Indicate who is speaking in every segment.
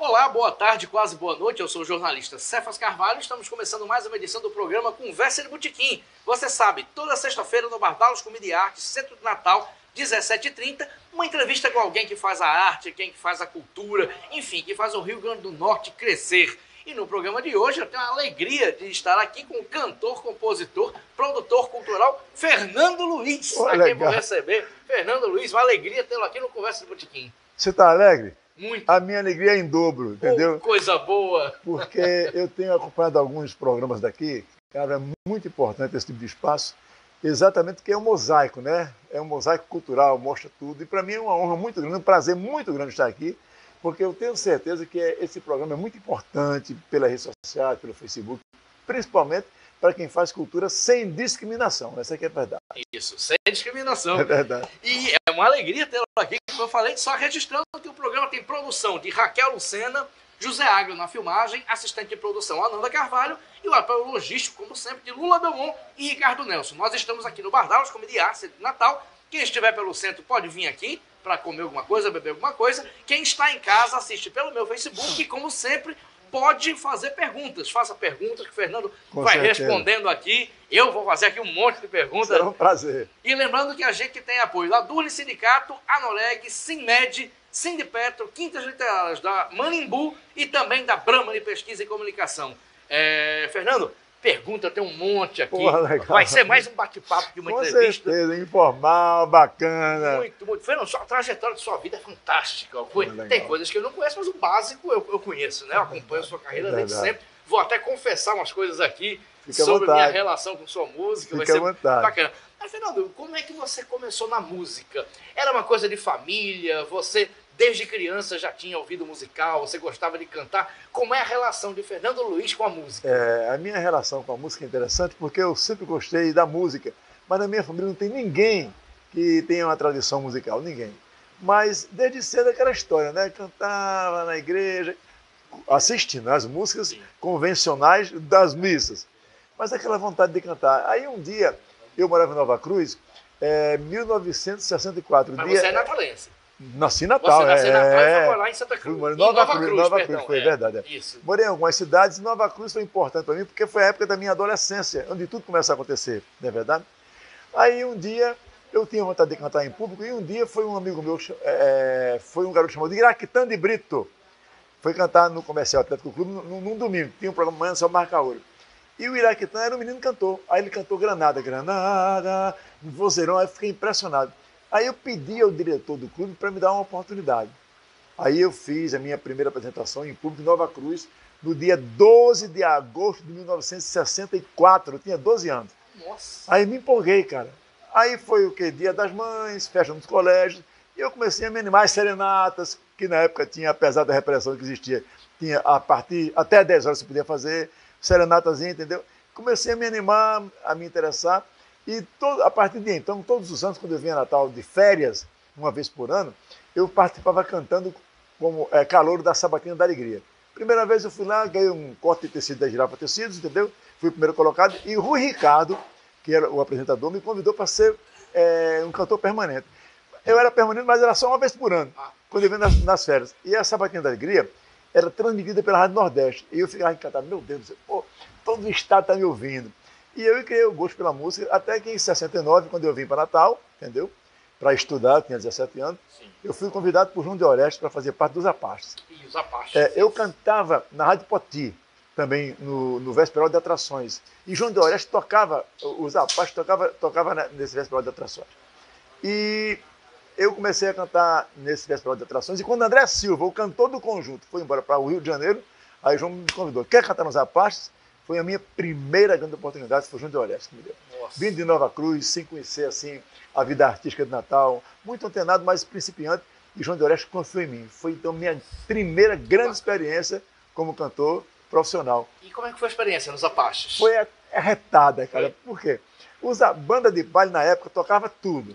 Speaker 1: Olá, boa tarde, quase boa noite. Eu sou o jornalista Cefas Carvalho. Estamos começando mais uma edição do programa Conversa de Botequim. Você sabe, toda sexta-feira no Bar Dallas Comedy e Arte, Centro de Natal, 17h30, uma entrevista com alguém que faz a arte, quem que faz a cultura, enfim, que faz o Rio Grande do Norte crescer. E no programa de hoje eu tenho a alegria de estar aqui com o cantor, compositor, produtor cultural Fernando Luiz. Aqui vou receber Fernando Luiz, uma alegria tê-lo aqui no Conversa de Botequim.
Speaker 2: Você está alegre?
Speaker 1: Muito.
Speaker 2: A minha alegria é em dobro, entendeu?
Speaker 1: Coisa boa.
Speaker 2: Porque eu tenho acompanhado alguns programas daqui, cara, é muito importante esse tipo de espaço, exatamente porque é um mosaico, né? É um mosaico cultural, mostra tudo. E para mim é uma honra muito grande, um prazer muito grande estar aqui, porque eu tenho certeza que esse programa é muito importante pela rede social, pelo Facebook, principalmente para quem faz cultura sem discriminação. Essa aqui é a verdade.
Speaker 1: Isso, sem discriminação.
Speaker 2: É verdade.
Speaker 1: E é uma alegria tê-lo aqui, como eu falei, só registrando que o programa tem produção de Raquel Lucena, José Agro na filmagem, assistente de produção Ananda Carvalho e o apoio logístico, como sempre, de Lula Belmont e Ricardo Nelson. Nós estamos aqui no Bar Dallas Comedy Art, Centro de Natal. Quem estiver pelo centro pode vir aqui para comer alguma coisa, beber alguma coisa. Quem está em casa assiste pelo meu Facebook e, como sempre, pode fazer perguntas. Faça perguntas que o Fernando vai respondendo aqui. Eu vou fazer aqui um monte de perguntas.
Speaker 2: Será um prazer.
Speaker 1: E lembrando que a gente tem apoio da Durli Sindicato, Anoleg, Sinmed, Sindipetro, Quintas Literárias da Manimbu e também da Brahma de Pesquisa e Comunicação. Fernando, pergunta tem um monte aqui.
Speaker 2: Porra, legal.
Speaker 1: Vai ser mais um bate-papo que uma entrevista.
Speaker 2: Com certeza, informal, bacana.
Speaker 1: Muito, muito. Fernando, a trajetória de sua vida é fantástica. Tem coisas que eu não conheço, mas o básico eu conheço, né? Eu acompanho a sua carreira desde sempre. Vou até confessar umas coisas aqui sobre minha relação com sua música. Vai ser bacana. Mas, Fernando, como é que você começou na música? Era uma coisa de família? Você, desde criança, já tinha ouvido musical? Você gostava de cantar? Como é a relação de Fernando Luiz com a música?
Speaker 2: A minha relação com a música é interessante porque eu sempre gostei da música. Mas na minha família não tem ninguém que tenha uma tradição musical, ninguém. Mas desde cedo aquela história, né? Cantava na igreja, assistindo as músicas convencionais das missas. Mas aquela vontade de cantar. Aí um dia, eu morava em Nova Cruz, 1964.
Speaker 1: Mas você é natalense.
Speaker 2: Nasci em Natal.
Speaker 1: Você nasceu em Natal e foi morar em Santa Cruz.
Speaker 2: Nova Cruz, foi verdade.
Speaker 1: Isso.
Speaker 2: Morei em algumas cidades e Nova Cruz foi importante para mim porque foi a época da minha adolescência, onde tudo começa a acontecer, não é verdade? Aí um dia eu tinha vontade de cantar em público e um dia foi um amigo meu, foi um garoto chamado Iraquitã de Brito, foi cantar no Comercial Atlético Clube num domingo, tinha um programa amanhã só marca ouro. E o Iraquitã era um menino cantor. Aí ele cantou Granada, Granada, no vozeirão, aí eu fiquei impressionado. Aí eu pedi ao diretor do clube para me dar uma oportunidade. Aí eu fiz a minha primeira apresentação em público em Nova Cruz, no dia 12 de agosto de 1964, eu tinha 12 anos.
Speaker 1: Nossa!
Speaker 2: Aí me empolguei, cara. Aí foi o quê? Dia das Mães, festa nos colégios, e eu comecei a me animar as serenatas, que na época tinha, apesar da repressão que existia, tinha a partir, até 10 horas você podia fazer, serenatazinha, entendeu? Comecei a me animar, a me interessar, e a partir de então, todos os anos, quando eu vinha Natal de férias, uma vez por ano, eu participava cantando como calouro da Sabatina da Alegria. Primeira vez eu fui lá, ganhei um corte de tecido da Girafa Tecidos, entendeu? Fui o primeiro colocado, e o Rui Ricardo, que era o apresentador, me convidou para ser um cantor permanente. Eu era permanente, mas era só uma vez por ano, quando eu vinha nas férias. E a Sabatina da Alegria era transmitida pela Rádio Nordeste. E eu ficava encantado, meu Deus, pô, todo o estado está me ouvindo. E eu criei o gosto pela música, até que em 69, quando eu vim para Natal, entendeu? Para estudar, eu tinha 17 anos, eu fui convidado por João de Oreste para fazer parte dos Apaches.
Speaker 1: E os Apaches.
Speaker 2: Eu cantava na Rádio Poti, também no Vesperal de Atrações. E João de Oreste tocava, os Apaches tocava nesse Vesperal de Atrações. E eu comecei a cantar nesse Festival de Atrações, e quando André Silva, o cantor do conjunto, foi embora para o Rio de Janeiro, aí João me convidou. Quer cantar nos Apaches? Foi a minha primeira grande oportunidade, foi João de Oreste que me deu. Vim de Nova Cruz, sem conhecer assim a vida artística de Natal, muito antenado, mas principiante, e João de Oreste confiou em mim. Foi então minha primeira grande experiência como cantor profissional.
Speaker 1: E como é que foi a experiência nos Apaches?
Speaker 2: Foi arretada, cara. Por quê? A banda de baile na época tocava tudo.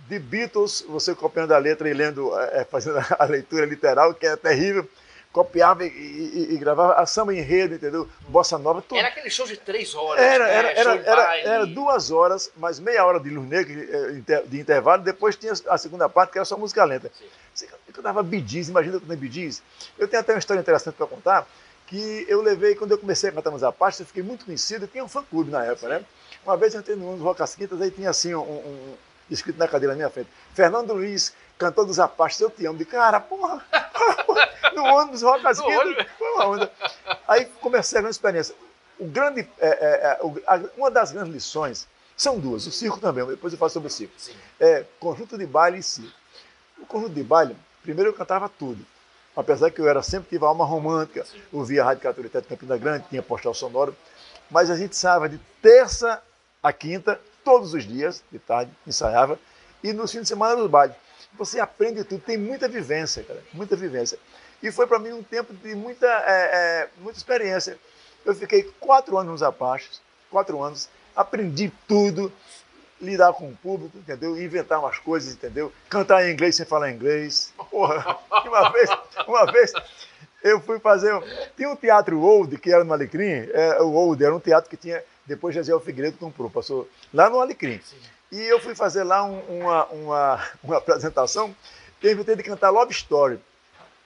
Speaker 2: De Beatles, você copiando a letra e lendo, fazendo a leitura literal, que é terrível, copiava e gravava a samba enredo, entendeu? Bossa nova, tudo.
Speaker 1: Era aquele show de 3 horas.
Speaker 2: Era 2 horas, mais meia hora de luz negra de intervalo, depois tinha a segunda parte, que era só música lenta. Você cantava Bee Gees, imagina cantando Bee Gees. Eu tenho até uma história interessante para contar, que eu levei, quando eu comecei a cantar nos Apaches, eu fiquei muito conhecido, eu tinha um fã-clube na época, né? Uma vez eu entrei no Rock as Quintas, aí tinha assim, escrito na cadeira na minha frente, Fernando Luiz, cantor dos Apaches, eu te amo. De cara, porra, no ônibus Rock as Quintas, foi uma onda. Aí comecei a grande experiência. Uma das grandes lições, são duas, o circo também, depois eu falo sobre o circo.
Speaker 1: Sim.
Speaker 2: Conjunto de baile e circo. O conjunto de baile, primeiro eu cantava tudo. Apesar que eu sempre tive alma romântica, ouvia a Rádio Católica de Campina Grande, tinha postal sonoro, mas a gente ensaiava de terça a quinta, todos os dias, de tarde, ensaiava, e nos fins de semana nos bailes. Você aprende tudo, tem muita vivência, cara, muita vivência. E foi para mim um tempo de muita experiência. Eu fiquei 4 anos nos Apaches, 4 anos, aprendi tudo, lidar com o público, entendeu? Inventar umas coisas, entendeu? Cantar em inglês sem falar inglês. Porra, uma vez eu fui fazer... Tinha um teatro Old, que era no Alecrim. O Old era um teatro que tinha... Depois José Figueiredo comprou, passou lá no Alecrim. Sim. E eu fui fazer lá uma apresentação que eu inventei de cantar Love Story,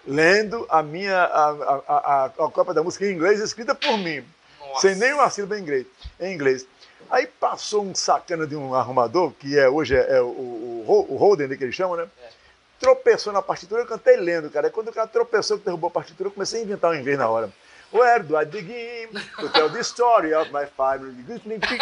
Speaker 2: lendo a cópia da música em inglês escrita por mim. Nossa. Sem nenhuma sílaba em inglês. Aí passou um sacana de um arrumador, que hoje é o Holden, que eles chamam, né? Tropeçou na partitura, eu cantei lendo, cara. E quando o cara tropeçou, que derrubou a partitura, eu comecei a inventar um inglês na hora. Where do I begin to tell the story of my family?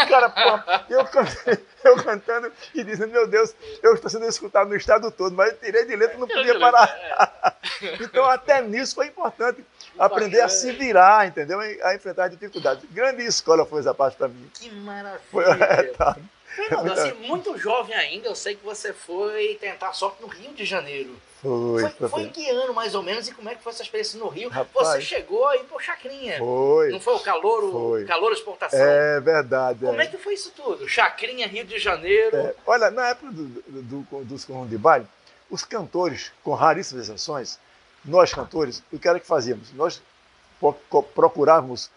Speaker 2: Cara, porra, eu cantando e dizendo, meu Deus, eu estou sendo escutado no estado todo, mas eu tirei de letra, não podia parar. Então, até nisso foi importante aprender a se virar, entendeu? A enfrentar dificuldades. Grande escola foi essa parte para mim.
Speaker 1: Que maravilha.
Speaker 2: Tá.
Speaker 1: Fernando, assim, muito jovem ainda, eu sei que você foi tentar sorte no Rio de Janeiro. Foi em que ano, mais ou menos, e como é que foi essa experiência no Rio?
Speaker 2: Rapaz,
Speaker 1: você chegou aí por Chacrinha.
Speaker 2: Foi.
Speaker 1: Não foi o calor exportação?
Speaker 2: É verdade.
Speaker 1: Como é que foi isso tudo? Chacrinha, Rio de Janeiro.
Speaker 2: Olha, na época dos conjuntos de baile, os cantores, com raríssimas exceções, nós cantores, o que era que fazíamos? Nós procurávamos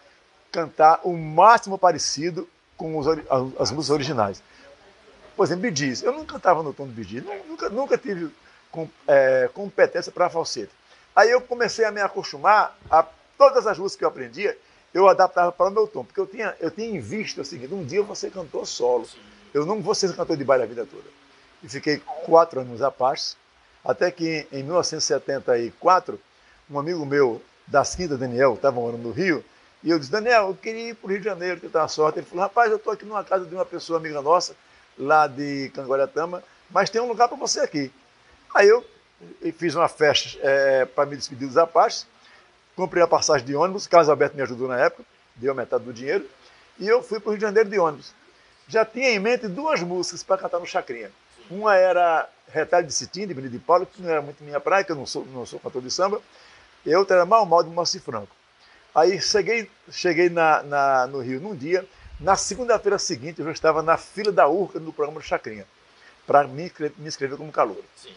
Speaker 2: cantar o máximo parecido com as músicas originais. Por exemplo, Bee Gees. Eu não cantava no tom do Bee Gees, nunca tive competência para falsete. Aí eu comecei a me acostumar a todas as músicas que eu aprendia, eu adaptava para o meu tom, porque eu tinha em vista o seguinte: um dia eu vou ser cantor solo, eu não vou ser cantor de baile a vida toda. E fiquei 4 anos nos Apaches, até que em 1974, um amigo meu das Quintas, Daniel, estava morando no Rio, e eu disse: Daniel, eu queria ir para o Rio de Janeiro, tentar a sorte. Ele falou: rapaz, eu estou aqui numa casa de uma pessoa amiga nossa, lá de Canguaratama, mas tem um lugar para você aqui. Aí eu fiz uma festa para me despedir dos Apaches, comprei a passagem de ônibus, Carlos Alberto me ajudou na época, deu metade do dinheiro, e eu fui para o Rio de Janeiro de ônibus. Já tinha em mente 2 músicas para cantar no Chacrinha. Uma era Retalho de Cetim, de Benito de Paulo, que não era muito minha praia, que eu não sou cantor de samba, e outra era Mal Mal, de Moacir Franco. Aí cheguei no Rio num dia, na segunda-feira seguinte eu já estava na fila da Urca no programa do Chacrinha, para me inscrever como calouro. Sim.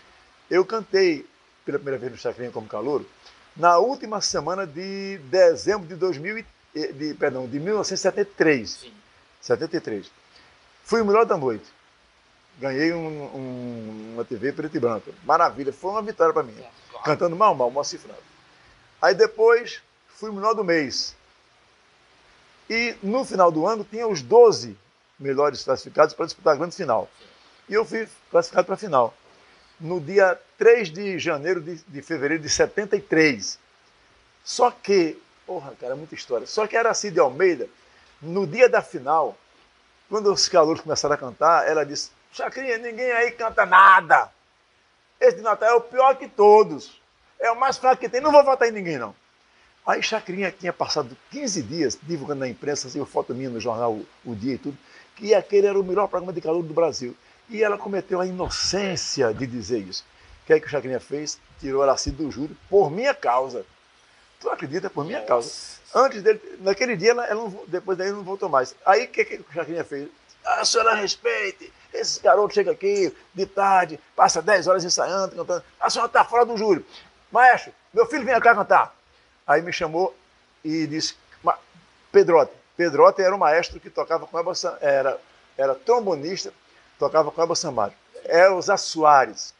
Speaker 2: Eu cantei pela primeira vez no Chacrinha como calouro na última semana de dezembro de 1973. Sim. 73. Fui o melhor da noite. Ganhei uma TV preta e branca. Maravilha, foi uma vitória para mim. Claro. Cantando Mal Mal, Moacir Franco. Aí depois fui o melhor do mês. E no final do ano tinha os 12 melhores classificados para disputar a grande final. E eu fui classificado para a final. No dia 3 de janeiro de fevereiro de 73. Só que, porra, cara, muita história. Só que a Aracide Almeida, no dia da final, quando os calouros começaram a cantar, ela disse: Chacrinha, ninguém aí canta nada. Esse de Natal é o pior que todos. É o mais fraco que tem, não vou votar em ninguém, não. Aí Chacrinha tinha passado 15 dias divulgando na imprensa, assim, foto minha no jornal O Dia e tudo, que aquele era o melhor programa de calouro do Brasil. E ela cometeu a inocência de dizer isso. O que é que o Chacrinha fez? Tirou a Aracide do júri por minha causa. Tu acredita? Por minha causa. Antes dele, naquele dia, depois daí não voltou mais. Aí o que o Chacrinha fez? A senhora respeite, esse garoto chega aqui de tarde, passa 10 horas ensaiando, cantando. A senhora está fora do júri. Maestro, meu filho vem cá cantar. Aí me chamou e disse, Pedrotti era um maestro que tocava com era trombonista, tocava com Elba Sambado. Elza Soares.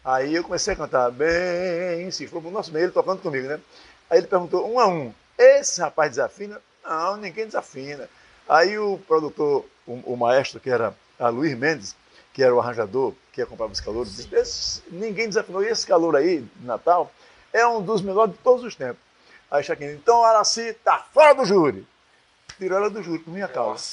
Speaker 2: Aí eu comecei a cantar bem, sim, foi pro nosso meio, ele tocando comigo, né? Aí ele perguntou, 1 a 1, esse rapaz desafina? Não, ninguém desafina. Aí o produtor, o maestro, que era a Luiz Mendes, que era o arranjador, que acompanhava os calouros, disse, ninguém desafinou. E esse calor aí, de Natal, é um dos melhores de todos os tempos. Aí Chacrinha, então Araci tá fora do júri. Tirou ela do júri por minha causa.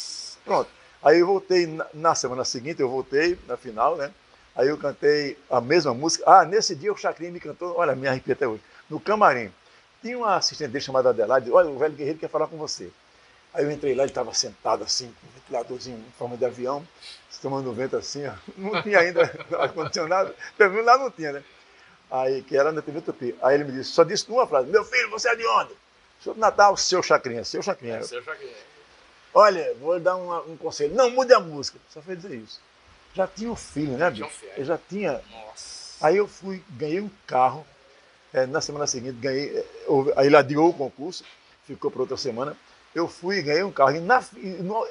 Speaker 2: Pronto. Aí eu voltei, na semana seguinte, eu voltei na final, né? Aí eu cantei a mesma música. Ah, nesse dia o Chacrinha me cantou, olha, me arrepia até hoje, no camarim. Tinha uma assistente dele chamada Adelaide, olha, o velho guerreiro quer falar com você. Aí eu entrei lá, ele estava sentado assim, com um ventiladorzinho em forma de avião, tomando vento assim, ó. Não tinha ainda ar-condicionado, pelo menos lá não tinha, né? Aí, que era na TV Tupi. Aí ele me disse, só disse uma frase, meu filho, você é de onde? Sou de Natal, seu Chacrinha, seu Chacrinha.
Speaker 1: Seu Chacrinha.
Speaker 2: Olha, vou lhe dar um conselho, não mude a música. Só foi dizer isso. Já tinha um filho, né, bicho? Eu já tinha.
Speaker 1: Nossa.
Speaker 2: Aí eu fui, ganhei um carro, na semana seguinte, ganhei, aí ele adiou o concurso, ficou para outra semana. Eu fui e ganhei um carro.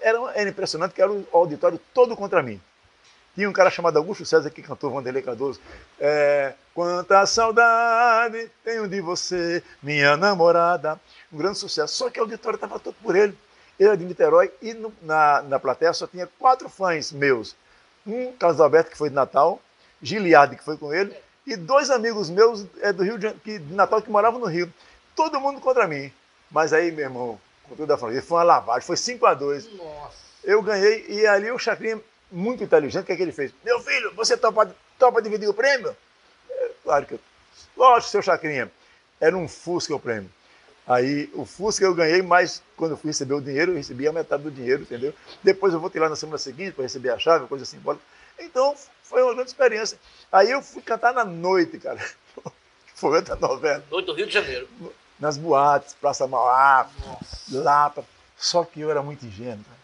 Speaker 2: Era impressionante que era o auditório todo contra mim. Tinha um cara chamado Augusto César que cantou Vanderlei Cardoso. Quanta saudade tenho de você, minha namorada. Um grande sucesso. Só que o auditório estava todo por ele. Ele era de Niterói e na plateia só tinha 4 fãs meus. Um, Carlos Alberto, que foi de Natal, Giliardi, que foi com ele, e 2 amigos meus do Rio de Natal que moravam no Rio. Todo mundo contra mim. Mas aí, meu irmão, com toda a família, foi uma lavagem, foi 5-2.
Speaker 1: Nossa.
Speaker 2: Eu ganhei, e ali o Chacrinha, muito inteligente, o que é que ele fez? Meu filho, você topa dividir o prêmio? Claro que eu. Lógico, seu Chacrinha. Era um Fusca o prêmio. Aí o Fusca eu ganhei, mas quando eu fui receber o dinheiro, eu recebi a metade do dinheiro, entendeu? Depois eu voltei lá na semana seguinte para receber a chave, coisa simbólica. Então foi uma grande experiência. Aí eu fui cantar na noite, cara. Foi outra novela.
Speaker 1: Noite do Rio de Janeiro.
Speaker 2: Nas boates, Praça Mauá, Lapa. Só que eu era muito ingênuo. Cara.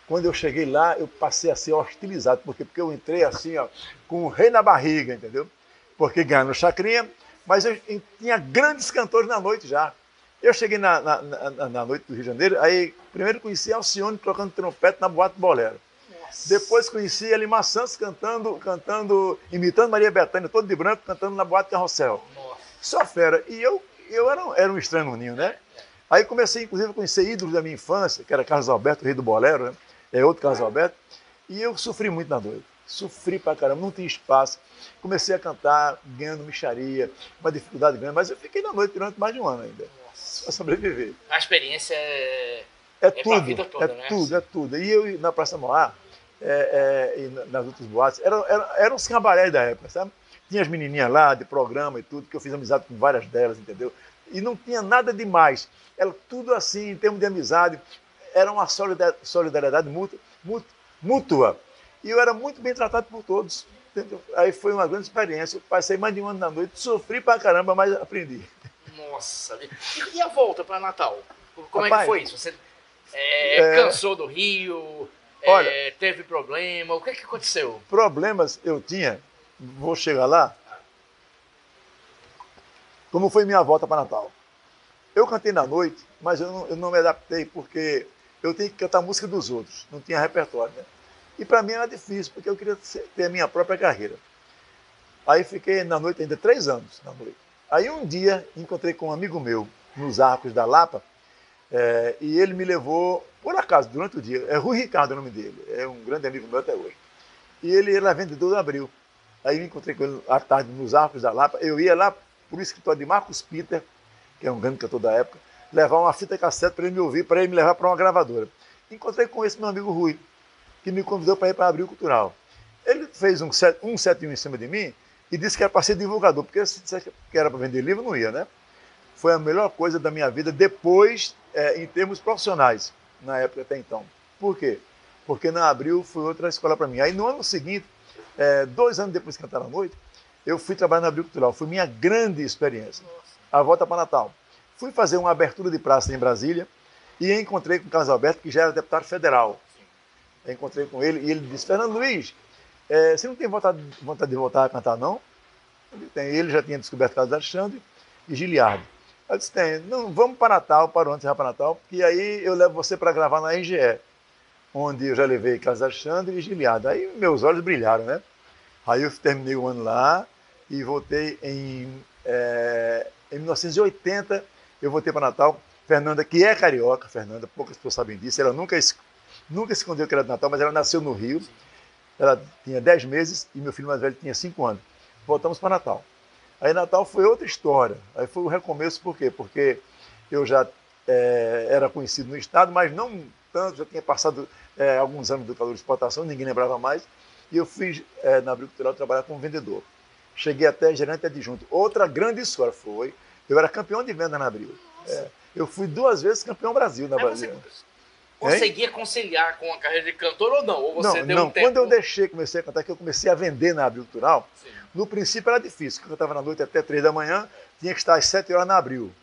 Speaker 2: Quando eu cheguei lá, eu passei a ser hostilizado. Porque eu entrei assim, ó, com o rei na barriga, entendeu? Porque ganhando no Chacrinha, mas eu tinha grandes cantores na noite já. Eu cheguei na noite do Rio de Janeiro, aí primeiro conheci Alcione tocando trompete na Boate Bolero. Nossa. Depois conheci Elimar Santos imitando Maria Bethânia, todo de branco, cantando na Boate Carrossel. Nossa. Só fera. E eu era um estranho no ninho, né? Aí comecei, inclusive, a conhecer ídolos da minha infância, que era Carlos Alberto, o rei do bolero, né? É outro Carlos Alberto. E eu sofri muito na noite. Sofri pra caramba, não tinha espaço. Comecei a cantar, ganhando mixaria, uma dificuldade grande, mas eu fiquei na noite durante mais de um ano ainda. Para sobreviver.
Speaker 1: A experiência é
Speaker 2: tudo,
Speaker 1: a vida toda, né?
Speaker 2: É tudo. E eu na Praça Mauá, e nas outras boates, eram os cabarés da época, sabe? Tinha as menininhas lá, de programa e tudo, que eu fiz amizade com várias delas, entendeu? E não tinha nada demais. Era tudo assim, em termos de amizade, era uma solidariedade mútua. E eu era muito bem tratado por todos. Entendeu? Aí foi uma grande experiência. Eu passei mais de um ano na noite, sofri pra caramba, mas aprendi.
Speaker 1: Nossa, e a volta para Natal? Como
Speaker 2: Rapaz,
Speaker 1: é que foi isso? Você cansou do Rio?
Speaker 2: Olha,
Speaker 1: teve problema? O que é que aconteceu?
Speaker 2: Problemas eu tinha, vou chegar lá. Como foi minha volta para Natal? Eu cantei na noite, mas eu não me adaptei porque eu tinha que cantar a música dos outros, não tinha repertório, né? E para mim era difícil, porque eu queria ter a minha própria carreira. Aí fiquei na noite ainda 3 anos na noite. Aí um dia encontrei com um amigo meu nos Arcos da Lapa, e ele me levou, por acaso, durante o dia, é Rui Ricardo o nome dele, é um grande amigo meu até hoje. E ele era vendedor do Abril. Aí eu encontrei com ele à tarde nos Arcos da Lapa, eu ia lá para o escritório de Marcos Peter, que é um grande cantor da época, levar uma fita cassete para ele me ouvir, para ele me levar para uma gravadora. Encontrei com esse meu amigo Rui, que me convidou para ir para Abril Cultural. Ele fez um 71 em cima de mim, e disse que era para ser divulgador, porque se dissesse que era para vender livro, não ia, né? Foi a melhor coisa da minha vida depois, em termos profissionais, na época até então. Por quê? Porque na Abril foi outra escola para mim. Aí no ano seguinte, 2 anos depois de cantar à noite, eu fui trabalhar na Abril Cultural. Foi minha grande experiência. A volta para Natal. Fui fazer uma abertura de praça em Brasília e encontrei com o Carlos Alberto, que já era deputado federal. Encontrei com ele e ele disse, Fernando Luiz, você não tem vontade de voltar a cantar, não? Ele já tinha descoberto Carlos Alexandre e Giliardi. Eu disse, tem. Não, vamos para Natal, para onde você vai para Natal, porque aí eu levo você para gravar na RGE, onde eu já levei Carlos Alexandre e Giliada. Aí meus olhos brilharam, né? Aí eu terminei o ano lá e voltei em 1980, eu voltei para Natal. Fernanda, que é carioca, Fernanda, poucas pessoas sabem disso, ela nunca escondeu que era de Natal, mas ela nasceu no Rio. Ela tinha 10 meses e meu filho mais velho tinha 5 anos. Voltamos para Natal. Aí Natal foi outra história. Aí foi um recomeço, por quê? Porque eu já era conhecido no estado, mas não tanto, já tinha passado alguns anos do calor de exportação, ninguém lembrava mais. E eu fui na Abril Cultural trabalhar como vendedor. Cheguei até gerente adjunto. Outra grande história foi, eu era campeão de venda na Abril. Eu fui 2 vezes campeão Brasil na Brasil.
Speaker 1: Conseguia conciliar com a carreira de cantor ou não? Ou você deu um tempo?
Speaker 2: Quando eu comecei a cantar, que eu comecei a vender na Abril Cultural, sim, no princípio era difícil, porque eu estava na noite até 3 da manhã, tinha que estar às 7 horas na Abril,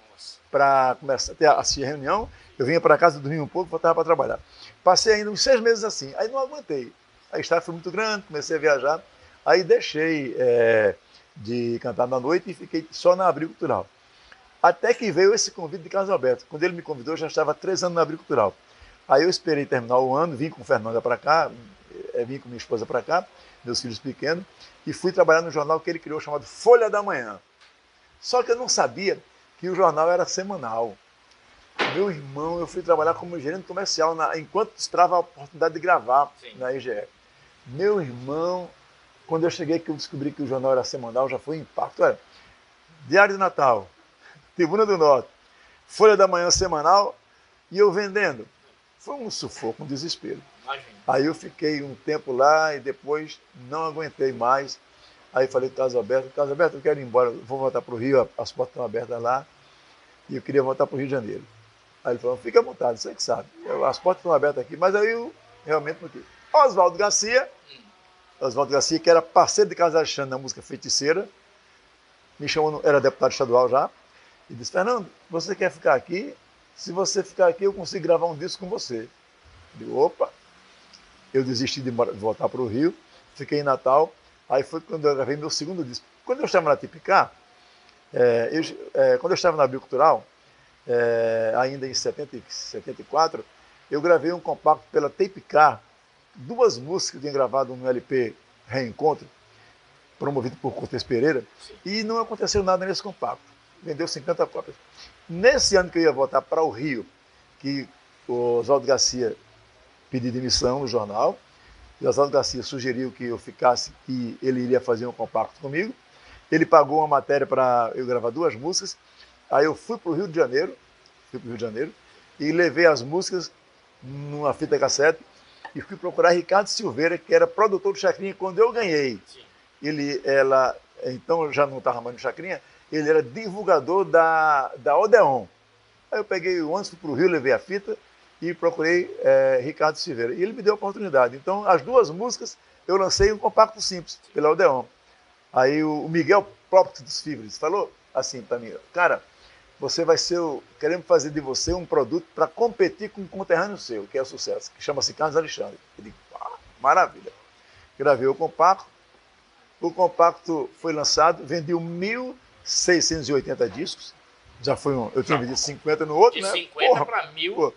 Speaker 2: para começar a assistir a reunião, eu vinha para casa, dormia um pouco, voltava para trabalhar. Passei ainda uns 6 meses assim, aí não aguentei. A estrada foi muito grande, comecei a viajar, aí deixei de cantar na noite e fiquei só na Abril Cultural. Até que veio esse convite de Carlos Alberto. Quando ele me convidou, eu já estava 3 anos na Abril Cultural. Aí eu esperei terminar o ano, vim com Fernanda para cá, vim com minha esposa para cá, meus filhos pequenos, e fui trabalhar no jornal que ele criou, chamado Folha da Manhã. Só que eu não sabia que o jornal era semanal. Meu irmão, eu fui trabalhar como gerente comercial, enquanto esperava a oportunidade de gravar, sim, na IGE. Meu irmão, quando eu cheguei, que eu descobri que o jornal era semanal, já foi um impacto. Olha, Diário de Natal, Tribuna do Norte, Folha da Manhã semanal, e eu vendendo. Foi um sufoco, um desespero. Imagina. Aí eu fiquei um tempo lá e depois não aguentei mais. Aí falei com o Carlos Alberto, eu quero ir embora, vou voltar para o Rio, as portas estão abertas lá, e eu queria voltar para o Rio de Janeiro. Aí ele falou, fica à vontade, você que sabe, as portas estão abertas aqui, mas aí eu realmente não quis. Oswaldo Garcia, que era parceiro de Carlos Alexandre na música Feiticeira, me chamou, era deputado estadual já, e disse, Fernando, você quer ficar aqui? Se você ficar aqui, eu consigo gravar um disco com você. Eu digo, opa! Eu desisti de voltar para o Rio, fiquei em Natal, aí foi quando eu gravei meu segundo disco. Quando eu estava na Tipicá, quando eu estava na Abril Cultural, ainda em 74, eu gravei um compacto pela Tipicá, 2 músicas que eu tinha gravado no LP Reencontro, promovido por Cortez Pereira, e não aconteceu nada nesse compacto. Vendeu 50 cópias. Nesse ano que eu ia voltar para o Rio, que o Oswaldo Garcia pediu demissão no jornal, e o Oswaldo Garcia sugeriu que eu ficasse, que ele iria fazer um compacto comigo. Ele pagou uma matéria para eu gravar 2 músicas. Aí eu fui para o Rio de Janeiro, e levei as músicas numa fita cassete e fui procurar Ricardo Silveira, que era produtor do Chacrinha quando eu ganhei. Então já não estava mais no Chacrinha, ele era divulgador da Odeon. Aí eu peguei o ônibus, fui para o Rio, levei a fita e procurei Ricardo Silveira. E ele me deu a oportunidade. Então, as 2 músicas, eu lancei um compacto simples, pela Odeon. Aí o Miguel, próprio dos Fibres, falou assim para mim, cara, você vai ser queremos fazer de você um produto para competir com um conterrâneo seu, que é o sucesso, que chama-se Carlos Alexandre. Eu digo, maravilha. Gravei o compacto foi lançado, vendeu 1.680 discos, já foi eu tinha vendido 50 no outro,
Speaker 1: de
Speaker 2: né?
Speaker 1: 50 para 1.000.
Speaker 2: Porra.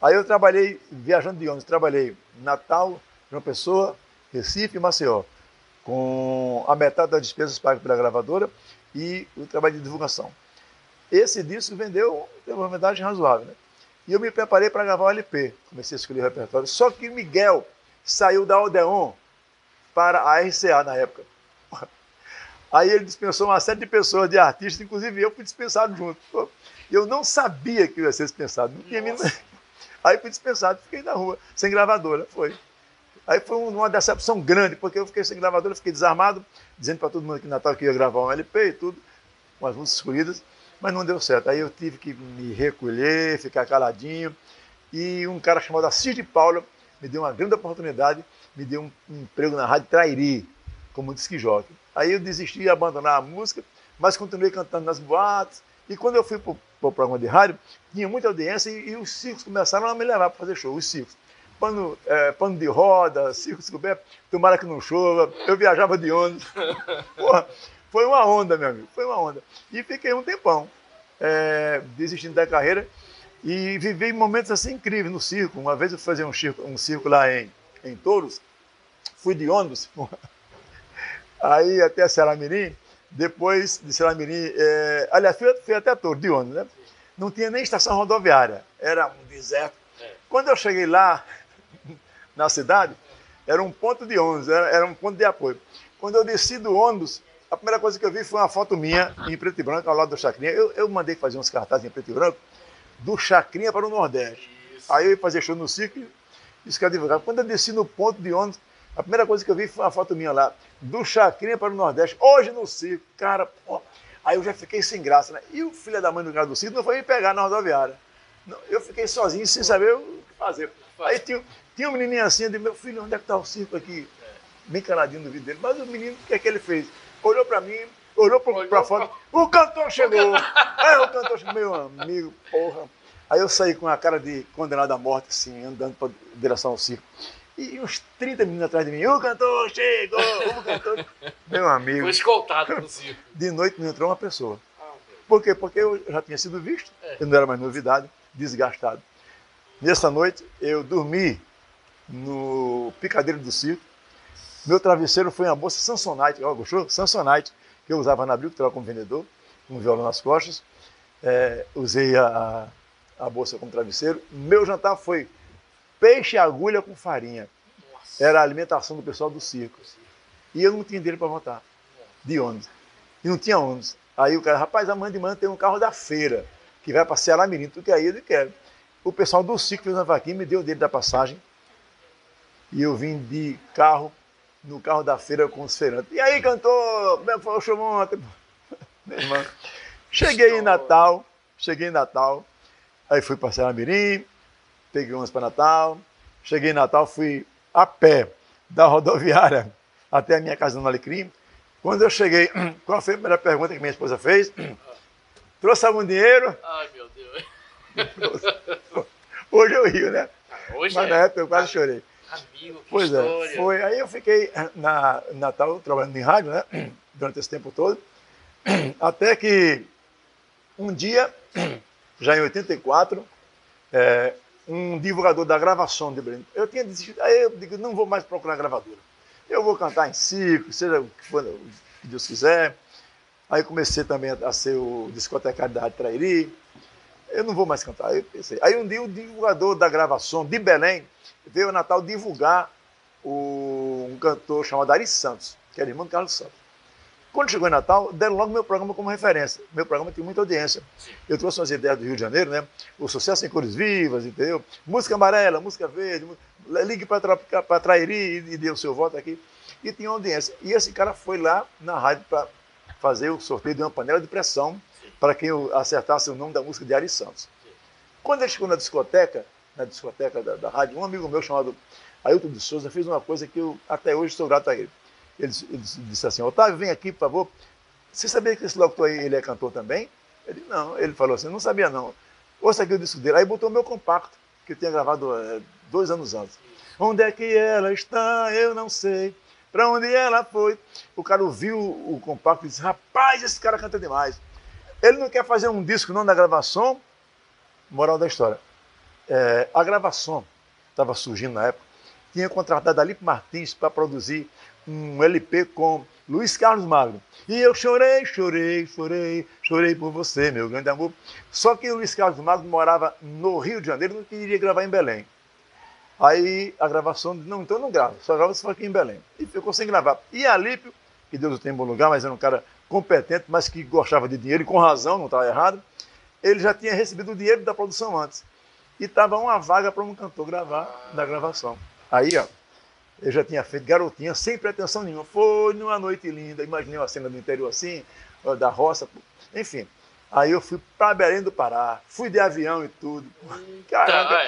Speaker 2: Aí eu trabalhei, viajando de ônibus, trabalhei Natal, João Pessoa, Recife e Maceió, com a metade das despesas pagas pela gravadora e o trabalho de divulgação. Esse disco teve uma vendagem razoável, né? E eu me preparei para gravar o LP, comecei a escolher o repertório, só que o Miguel saiu da Odeon para a RCA na época. Aí ele dispensou uma série de pessoas, de artistas, inclusive eu fui dispensado junto. Eu não sabia que eu ia ser dispensado, não tinha vindo. Aí fui dispensado, fiquei na rua, sem gravadora, foi. Aí foi uma decepção grande, porque eu fiquei sem gravadora, fiquei desarmado, dizendo para todo mundo aqui em Natal que ia gravar um LP e tudo, com as músicas escolhidas, mas não deu certo. Aí eu tive que me recolher, ficar caladinho, e um cara chamado Assis de Paula me deu uma grande oportunidade, me deu um emprego na Rádio Trairi, como disc jockey. Aí eu desisti de abandonar a música, mas continuei cantando nas boates, e quando eu fui para o programa de rádio, tinha muita audiência e os circos começaram a me levar para fazer show, os circos. Pano de roda, circo descoberto, tomara que não chova, eu viajava de ônibus. Porra, foi uma onda, meu amigo, foi uma onda. E fiquei um tempão. desistindo da carreira e vivi momentos assim incríveis no circo. Uma vez eu fazia um circo lá em Touros, fui de ônibus, aí até Ceará-Mirim, depois de Ceará-Mirim, aliás, fui até Touros de ônibus, né? Não tinha nem estação rodoviária, era um deserto. Quando eu cheguei lá, na cidade, era um ponto de ônibus, era um ponto de apoio. Quando eu desci do ônibus, a primeira coisa que eu vi foi uma foto minha em preto e branco ao lado do Chacrinha. Eu mandei fazer uns cartazes em preto e branco do Chacrinha para o Nordeste. Isso. Aí eu ia fazer show no circo e escrevi devagar. Quando eu desci no ponto de ônibus, a primeira coisa que eu vi foi uma foto minha lá, do Chacrinha para o Nordeste, hoje no circo. Cara, pô. Aí eu já fiquei sem graça, né? E o filho da mãe do cara do circo não foi me pegar na rodoviária. Não, eu fiquei sozinho, sem saber o que fazer. Aí tinha um menininho assim, eu disse, meu filho, onde é que está o circo aqui? Bem caladinho no vídeo dele. Mas o menino, o que é que ele fez? Olhou para mim, olhou para fora, o cantor chegou! O cantor chegou, meu amigo, porra. Aí eu saí com a cara de condenado à morte, assim, andando para direção ao circo. E uns 30 meninos atrás de mim, o cantor chegou, o cantor... Meu amigo...
Speaker 1: Foi escoltado no circo.
Speaker 2: De noite não entrou uma pessoa. Por quê? Porque eu já tinha sido visto, eu não era mais novidade, desgastado. Nessa noite, eu dormi no picadeiro do circo. Meu travesseiro foi uma bolsa Samsonite, ó, gostou? Samsonite, que eu usava na Abril, que estava como vendedor, com um violão nas costas. Usei a bolsa como travesseiro. Meu jantar foi peixe e agulha com farinha. Nossa. Era a alimentação do pessoal do circo. E eu não tinha dinheiro para voltar, de ônibus. E não tinha ônibus. Aí o cara, rapaz, amanhã de manhã tem um carro da feira, que vai para Ceará-Mirim, tu quer ir? Eu quero. O pessoal do circo fez uma vaquinha, me deu o dinheiro da passagem. E eu vim de carro, no carro da feira com os feirantes. E aí, cantor? Como é que foi o show ontem? Meu irmão. Cheguei em Natal, aí fui para Ceará-Mirim, peguei umas para Natal, cheguei em Natal, fui a pé da rodoviária até a minha casa no Alecrim. Quando eu cheguei, qual foi a primeira pergunta que minha esposa fez? Trouxe algum dinheiro?
Speaker 1: Ai, meu Deus.
Speaker 2: Hoje eu rio, né?
Speaker 1: Hoje
Speaker 2: mas na época eu quase chorei.
Speaker 1: Amigo, que
Speaker 2: pois
Speaker 1: história.
Speaker 2: Foi. Aí eu fiquei na Natal trabalhando em rádio, né? Durante esse tempo todo. Até que um dia, já em 84, um divulgador da gravação de Belém, eu tinha desistido, aí eu digo, não vou mais procurar gravadora. Eu vou cantar em circo, seja o que for, que Deus quiser. Aí comecei também a ser o discotecário da Rádio Trairi. Eu não vou mais cantar. Aí eu pensei. Aí um dia o divulgador da gravação de Belém veio a Natal divulgar um cantor chamado Ari Santos, que era irmão de Carlos Santos. Quando chegou em Natal, deram logo meu programa como referência. Meu programa tinha muita audiência. Eu trouxe umas ideias do Rio de Janeiro, né? O sucesso em cores vivas, entendeu? Música amarela, música verde, ligue para Trairi e dê o seu voto aqui. E tinha audiência. E esse cara foi lá na rádio para fazer o sorteio de uma panela de pressão para quem acertasse o nome da música de Ari Santos. Quando ele chegou na discoteca da rádio, um amigo meu chamado Ailton de Souza fez uma coisa que eu até hoje sou grato a ele. Ele disse assim, Otávio, vem aqui, por favor. Você sabia que esse locutor aí, ele é cantor também? Ele, não. Ele falou assim, não sabia não. Ouça aqui o disco dele. Aí botou o meu compacto, que eu tinha gravado 2 anos antes. Onde é que ela está? Eu não sei. Para onde ela foi? O cara ouviu o compacto e disse, rapaz, esse cara canta demais. Ele não quer fazer um disco não da gravação. Moral da história. A gravação estava surgindo na época. Tinha contratado a Alipe Martins para produzir um LP com Luiz Carlos Magno. E eu chorei por você, meu grande amor. Só que o Luiz Carlos Magno morava no Rio de Janeiro, não queria gravar em Belém. Aí a gravação, não, então não grava, só grava se for aqui em Belém. E ficou sem gravar. E a Alipe, que Deus o tenha em bom lugar, mas era um cara competente, mas que gostava de dinheiro, e com razão, não estava errado, ele já tinha recebido o dinheiro da produção antes. E estava uma vaga para um cantor gravar da gravação. Aí, ó, eu já tinha feito Garotinha, sem pretensão nenhuma. Foi numa noite linda, imaginei uma cena do interior assim, da roça, enfim. Aí eu fui para Belém do Pará, fui de avião e tudo. Caraca,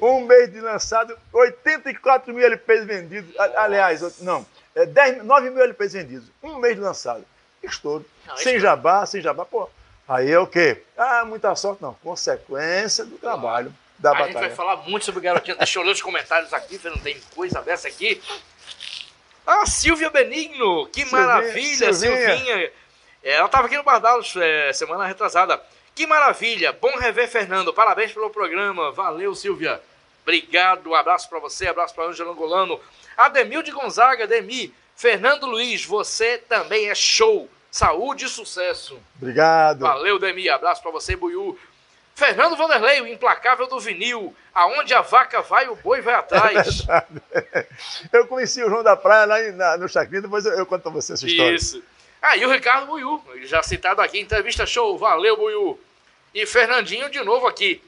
Speaker 2: um mês de lançado, 84 mil LPs vendidos. Aliás, 9 mil LPs vendidos. Um mês de lançado. Estouro. Sem jabá, pô. Aí é o quê? Muita sorte, não. Consequência do trabalho, da batalha.
Speaker 1: A gente vai falar muito sobre Garotinha. Deixa eu ler os comentários aqui, não tem coisa dessa aqui. Silvia Benigno, que maravilha, Silvinha. Ela estava aqui no Bardalos semana retrasada. Que maravilha. Bom rever, Fernando. Parabéns pelo programa. Valeu, Silvia. Obrigado. Um abraço para você. Abraço para Ângela Angolano. Ademil de Gonzaga. Ademir. Fernando Luiz, você também é show. Saúde e sucesso.
Speaker 2: Obrigado.
Speaker 1: Valeu, Ademir. Abraço para você, Buiú. Fernando Vanderlei, o implacável do vinil. Aonde a vaca vai, o boi vai atrás.
Speaker 2: Eu conheci o João da Praia lá no Chacrinha, depois eu conto pra você essa história.
Speaker 1: Isso. E o Ricardo Buiú, já citado aqui, entrevista show. Valeu, Buiú. E Fernandinho de novo aqui.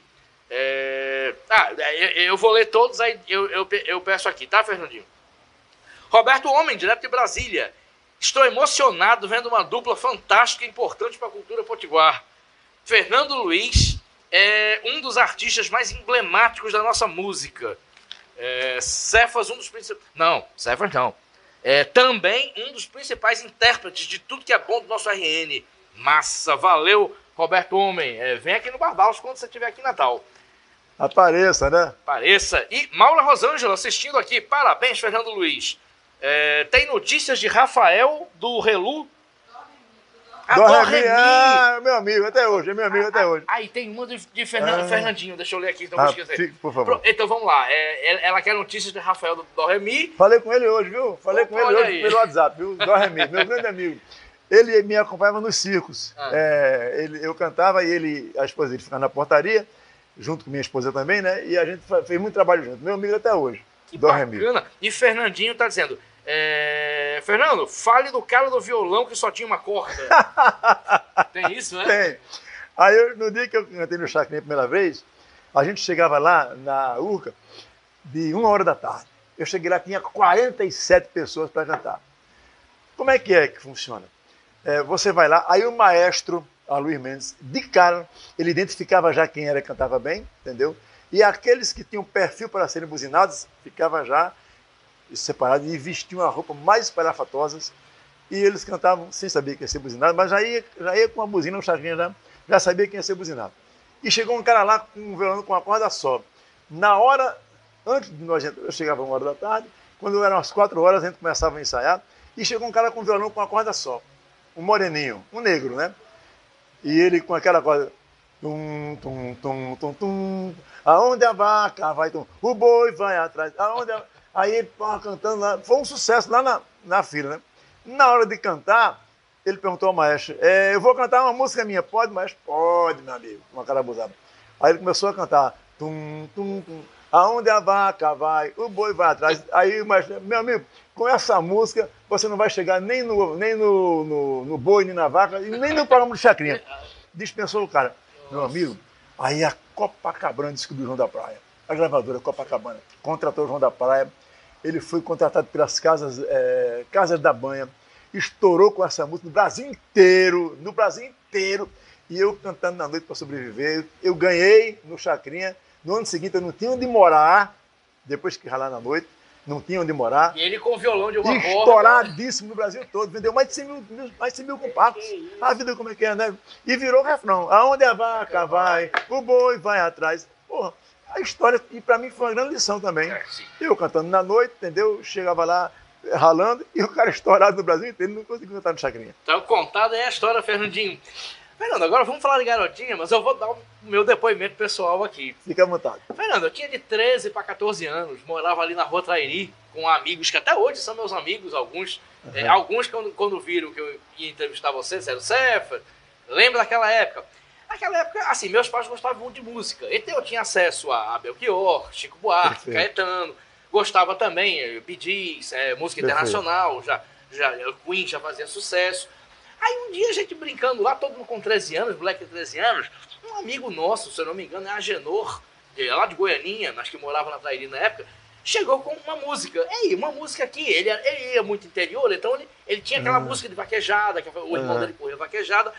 Speaker 1: Eu vou ler todos, aí eu peço aqui, tá, Fernandinho? Roberto Homem, direto de Brasília. Estou emocionado vendo uma dupla fantástica e importante para a cultura potiguar. Fernando Luiz é um dos artistas mais emblemáticos da nossa música. Cefas, um dos principais... Não, Cefas não. Também um dos principais intérpretes de tudo que é bom do nosso RN. Massa, valeu, Roberto Homem. Vem aqui no Barbalos quando você estiver aqui em Natal.
Speaker 2: Apareça, né?
Speaker 1: Apareça. E Maura Rosângela assistindo aqui. Parabéns, Fernando Luiz. Tem notícias de Rafael do Relu?
Speaker 2: Doremi. Meu amigo, até hoje. É meu amigo até hoje.
Speaker 1: Aí tem uma de Fernandinho. Deixa eu ler aqui, então vou esquecer.
Speaker 2: Por favor.
Speaker 1: Então vamos lá. Ela quer notícias de Rafael do Doremi.
Speaker 2: Falei com ele hoje, viu? Falei com ele hoje pelo WhatsApp, viu? Doremi, meu grande amigo. Ele me acompanhava nos circos. Eu cantava e a esposa dele ficava na portaria, junto com minha esposa também, né? E a gente fez muito trabalho junto. Meu amigo até hoje.
Speaker 1: Que bacana. E Fernandinho tá dizendo... Fernando, fale do cara do violão que só tinha uma corda. Tem isso, né?
Speaker 2: Tem. Aí, no dia que eu cantei no Chacrinha a primeira vez, a gente chegava lá na Urca de 1h da tarde. Eu cheguei lá, tinha 47 pessoas para cantar. Como é que funciona? Você vai lá, aí o maestro, a Luiz Mendes, de cara, ele identificava já quem era que cantava bem, entendeu? E aqueles que tinham perfil para serem buzinados, ficava já separados e vestiam a roupa mais espalhafatosas. E eles cantavam sem saber que ia ser buzinado, mas já ia com a buzina, o Chacrinha já sabia que ia ser buzinado. E chegou um cara lá com um violão com uma corda só. Na hora, antes de nós, eu chegava 1h da tarde, quando eram as 4h, a gente começava a ensaiar, e chegou um cara com um violão com uma corda só. Um moreninho, um negro, né? E ele com aquela corda... Tum, tum, tum, tum, tum. Aonde a vaca vai, tum, o boi vai atrás. Aí ele cantando lá, foi um sucesso lá na fila, né? Na hora de cantar, ele perguntou ao maestro, eu vou cantar uma música minha, pode, maestro? Pode, meu amigo, uma cara abusada. Aí ele começou a cantar, tum, tum, tum, aonde a vaca vai, o boi vai atrás. Aí o maestro, meu amigo, com essa música, você não vai chegar nem no boi, nem na vaca, e nem no programa de Chacrinha. Dispensou o cara. Meu amigo, aí a Copacabana descobriu o João da Praia. A gravadora Copacabana contratou o João da Praia. Ele foi contratado pelas Casas da Banha. Estourou com essa música no Brasil inteiro. E eu cantando na noite para sobreviver. Eu ganhei no Chacrinha. No ano seguinte eu não tinha onde morar. Depois que ralar na noite, não tinha onde morar.
Speaker 1: E ele com violão de uma corda.
Speaker 2: Estouradíssimo no Brasil todo. Vendeu mais de 100 mil compactos. A vida como é que é, né? E virou refrão. Aonde a vaca vai, o boi vai atrás. Porra, a história, e para mim foi uma grande lição também. Eu cantando na noite, entendeu? Chegava lá ralando e o cara estourado no Brasil inteiro não conseguiu cantar no Chacrinha.
Speaker 1: Então, contada é a história, Fernandinho. Fernando, agora vamos falar de garotinha, mas eu vou dar o meu depoimento pessoal aqui.
Speaker 2: Fica à vontade.
Speaker 1: Fernando, eu tinha de 13 para 14 anos, morava ali na Rua Trairi, com amigos que até hoje são meus amigos, alguns. Alguns quando viram que eu ia entrevistar você, disseram, Cefa, lembra daquela época? Naquela época, assim, meus pais gostavam muito de música. Então eu tinha acesso a Belchior, Chico Buarque, Caetano. Gostava também, Bee Gees, música internacional, já Queen já fazia sucesso. Aí um dia a gente brincando lá, todo mundo com 13 anos, moleque de 13 anos, um amigo nosso, se eu não me engano, é Agenor, lá de Goianinha, mas que morava na Trairi na época, chegou com uma música. Uma música aqui, ele ia muito interior, então ele tinha aquela música de vaquejada, que o irmão dele corria vaquejada.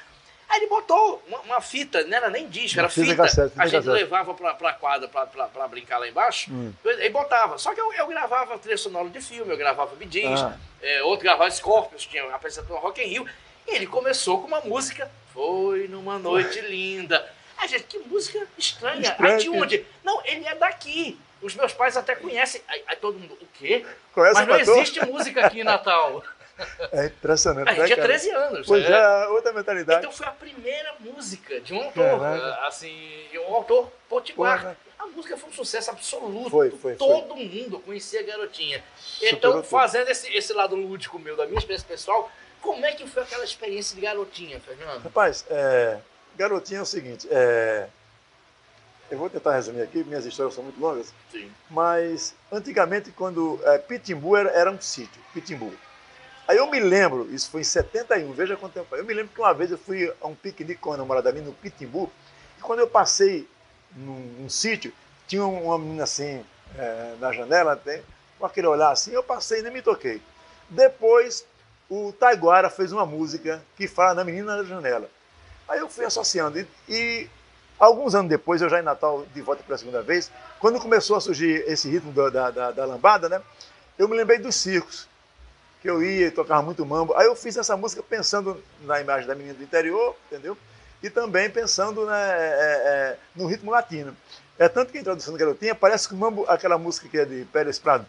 Speaker 1: Aí ele botou uma fita, não era nem disco, era fita. A gente levava pra quadra pra brincar lá embaixo, e botava. Só que eu gravava trilha sonora de filme, eu gravava Bee Gees, outro gravava Scorpions, tinha apresentação Rock in Rio. E ele começou com uma música, Foi Numa Noite Linda. Aí, gente, que música estranha. Aí tinha onde? Não, ele é daqui. Os meus pais até conhecem. Aí todo mundo, o quê?
Speaker 2: Conhece.
Speaker 1: Mas não existe música aqui em Natal.
Speaker 2: É impressionante,
Speaker 1: A gente tinha
Speaker 2: cara?
Speaker 1: 13 anos.
Speaker 2: Pois é, outra mentalidade.
Speaker 1: Então foi a primeira música de um autor, assim, um autor potiguar.
Speaker 2: Porra.
Speaker 1: A música foi um sucesso absoluto.
Speaker 2: Foi.
Speaker 1: Todo mundo conhecia a garotinha.
Speaker 2: Superou
Speaker 1: Então,
Speaker 2: tudo.
Speaker 1: fazendo esse lado lúdico meu, da minha experiência pessoal, como é que foi aquela experiência de garotinha, Fernando?
Speaker 2: Rapaz, garotinha é o seguinte, eu vou tentar resumir aqui, minhas histórias são muito longas,
Speaker 1: Sim.
Speaker 2: mas antigamente quando Pitimbu era um sítio, Pitimbu. Aí eu me lembro, isso foi em 71, veja quanto tempo foi. Eu me lembro que uma vez eu fui a um piquenique com a namorada minha no Pitimbu, e quando eu passei num sítio, tinha uma menina assim, na janela, com aquele olhar assim, eu passei e nem me toquei. Depois, o Taiguara fez uma música que fala da menina na janela. Aí eu fui associando, e alguns anos depois, eu já em Natal, de volta pela segunda vez, quando começou a surgir esse ritmo da lambada, né, eu me lembrei dos circos, que eu ia e tocava muito mambo. Aí eu fiz essa música pensando na imagem da menina do interior, entendeu? E também pensando no ritmo latino. É tanto que a introdução do Garotinha parece que o mambo, aquela música que é de Pérez Prado,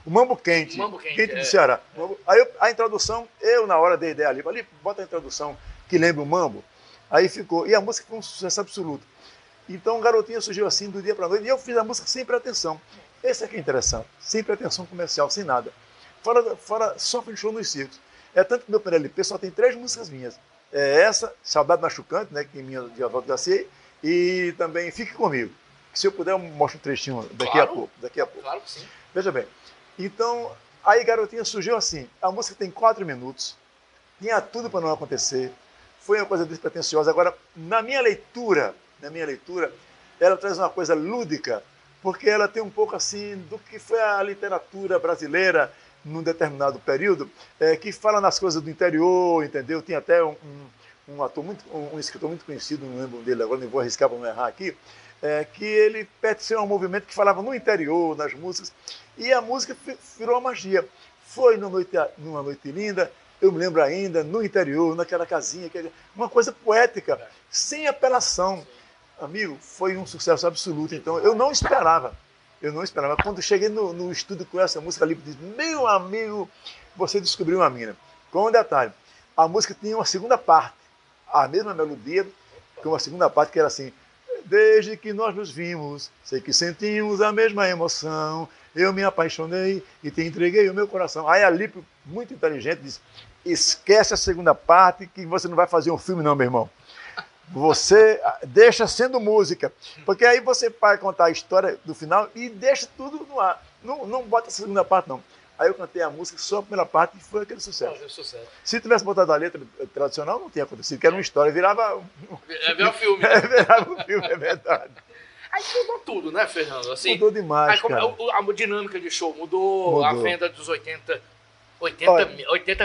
Speaker 2: o mambo quente, quente do Ceará. Aí a introdução, eu na hora dei ideia ali, bota a introdução que lembra o mambo, aí ficou, e a música foi um sucesso absoluto. Então o Garotinha surgiu assim do dia para a noite, e eu fiz a música sem pretensão. Esse aqui é interessante, sem pretensão comercial, sem nada. Fora só em show nos circos. É tanto que meu primeiro LP só tem 3 músicas minhas. É essa, Saudade Machucante, né, que é minha de Oswaldo Garcia, e também Fique Comigo. Que se eu puder, eu mostro um trechinho daqui a pouco.
Speaker 1: Claro que sim.
Speaker 2: Veja bem. Então, aí Garotinha surgiu assim. A música tem 4 minutos, tinha tudo para não acontecer, foi uma coisa despretensiosa. Agora, na minha leitura, ela traz uma coisa lúdica, porque ela tem um pouco assim do que foi a literatura brasileira num determinado período, que fala nas coisas do interior, entendeu? Tinha até um ator, um escritor muito conhecido, não lembro dele agora, nem vou arriscar para não errar aqui, que ele pertenceu a um movimento que falava no interior, nas músicas, e a música virou uma magia. Foi numa noite linda, eu me lembro ainda, no interior, naquela casinha, uma coisa poética, sem apelação. Amigo, foi um sucesso absoluto. Então, eu não esperava. Quando cheguei no estúdio com essa música ali, eu disse, meu amigo, você descobriu uma mina. Com um detalhe, a música tinha uma segunda parte, a mesma melodia, com uma segunda parte que era assim, desde que nós nos vimos, sei que sentimos a mesma emoção, eu me apaixonei e te entreguei o meu coração. Aí a Lipe, muito inteligente, disse, esquece a segunda parte que você não vai fazer um filme não, meu irmão. Você deixa sendo música, porque aí você vai contar a história do final e deixa tudo no ar. Não bota a segunda parte, não. Aí eu cantei a música, só a primeira parte, e foi aquele sucesso. Se tivesse botado a letra tradicional, não tinha acontecido, que era uma história, virava um
Speaker 1: filme.
Speaker 2: Virava um filme, é verdade.
Speaker 1: Aí mudou tudo, né, Fernando? Assim,
Speaker 2: mudou demais,
Speaker 1: aí,
Speaker 2: cara.
Speaker 1: A dinâmica de show mudou, a venda dos 80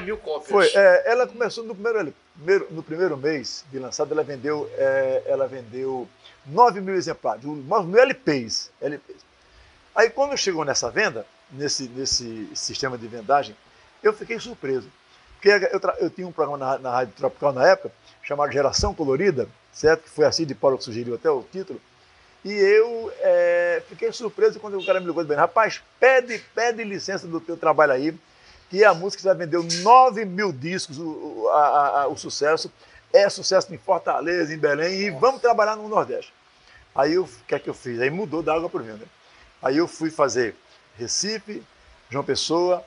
Speaker 1: mil cópias.
Speaker 2: Foi, ela começou no primeiro mês de lançado, ela vendeu 9 mil exemplares, 9 mil LPs. Aí quando chegou nessa venda, nesse sistema de vendagem, eu fiquei surpreso. Porque eu tinha um programa na Rádio Tropical na época, chamado Geração Colorida, certo? Que foi assim de Paulo que sugeriu até o título. E eu fiquei surpreso quando o cara me ligou e disse, rapaz, pede licença do teu trabalho aí, que a música já vendeu 9 mil discos, o sucesso. É sucesso em Fortaleza, em Belém, e vamos trabalhar no Nordeste. Aí o que é que eu fiz? Aí mudou da água para o vinho, né? Aí eu fui fazer Recife, João Pessoa,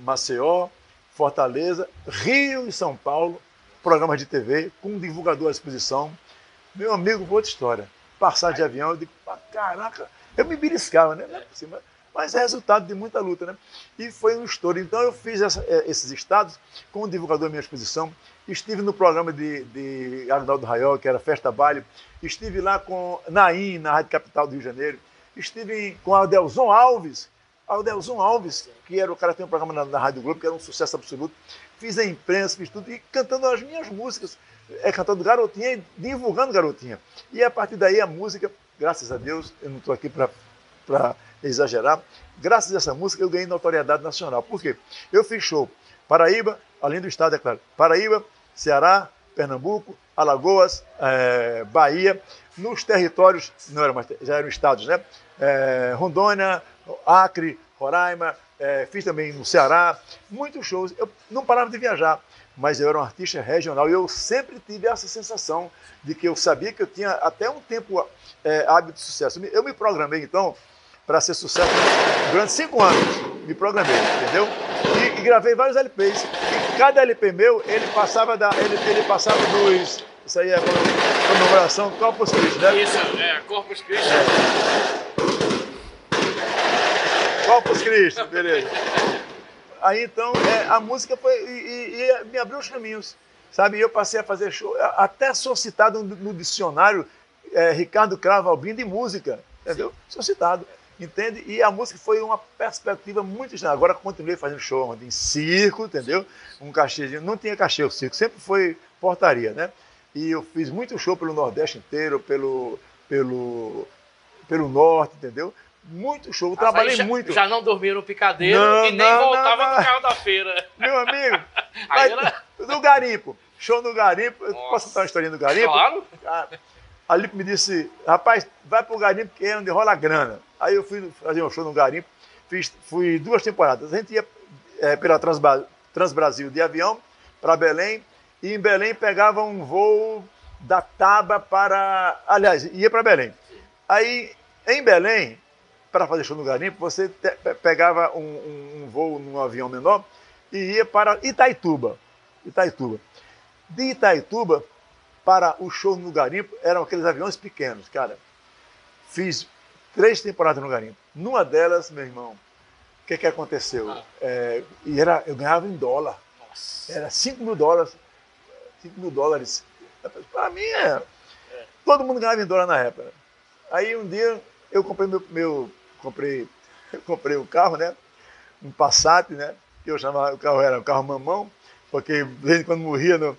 Speaker 2: Maceió, Fortaleza, Rio e São Paulo, programas de TV, com um divulgador à exposição. Meu amigo, outra história. Passar de avião, eu digo, caraca, eu me beliscava, né? Não é possível, mas é resultado de muita luta, né? E foi um estouro. Então eu fiz esses estados com o divulgador da minha exposição, estive no programa de Arnaldo Raiol, que era Festa Baile, estive lá com Naim, na Rádio Capital do Rio de Janeiro, estive com Adelson Alves, que era o cara que tem um programa na Rádio Globo, que era um sucesso absoluto, fiz a imprensa, fiz tudo, e cantando as minhas músicas, cantando Garotinha e divulgando Garotinha. E a partir daí a música, graças a Deus, eu não estou aqui para exagerar, graças a essa música eu ganhei notoriedade nacional. Por quê? Eu fiz show Paraíba, além do estado, é claro, Paraíba, Ceará, Pernambuco, Alagoas, Bahia, nos territórios, não eram mais, já eram estados, né? Rondônia, Acre, Roraima, fiz também no Ceará, muitos shows. Eu não parava de viajar, mas eu era um artista regional e eu sempre tive essa sensação de que eu sabia que eu tinha até um tempo hábito de sucesso. Eu me programei, então, para ser sucesso durante 5 anos. Me programei, entendeu? E gravei vários LPs. E cada LP meu, ele passava dos... Isso aí é comemoração Corpus Christi, né?
Speaker 1: Isso, Corpus Christi.
Speaker 2: Corpus Christi, beleza. Aí então a música foi e me abriu os caminhos, sabe? E eu passei a fazer show, até sou citado no dicionário Ricardo Cravo Albino de música, entendeu? Sim. Sou citado, entende? E a música foi uma perspectiva muito estranha. Agora continuei fazendo show em circo, entendeu? Um cachezinho, não tinha cachê o circo, sempre foi portaria, né? E eu fiz muito show pelo Nordeste inteiro, pelo Norte, entendeu? Muito show, trabalhei muito.
Speaker 1: Já não dormia no picadeiro e nem voltava no carro da feira.
Speaker 2: Meu amigo, no garimpo, show no garimpo. Eu posso contar uma historinha do garimpo?
Speaker 1: Claro.
Speaker 2: A Lipe me disse, rapaz, vai pro garimpo que é onde rola grana. Aí eu fui fazer um show no garimpo, fui 2 temporadas. A gente ia pela Transbrasil de avião para Belém, e em Belém pegava um voo da Taba para... Aliás, ia para Belém. Aí, em Belém, para fazer show no garimpo, você pegava um voo num avião menor e ia para Itaituba. De Itaituba para o show no garimpo, eram aqueles aviões pequenos, cara. Fiz 3 temporadas no garimpo. Numa delas, meu irmão, o que aconteceu? Eu ganhava em dólar.
Speaker 1: Nossa.
Speaker 2: Era $5.000. $5.000. Para mim, todo mundo ganhava em dólar na época. Aí um dia eu comprei comprei um carro, né? Um Passat, né? Que eu chamava, o carro era um carro mamão, porque de vez em quando morria no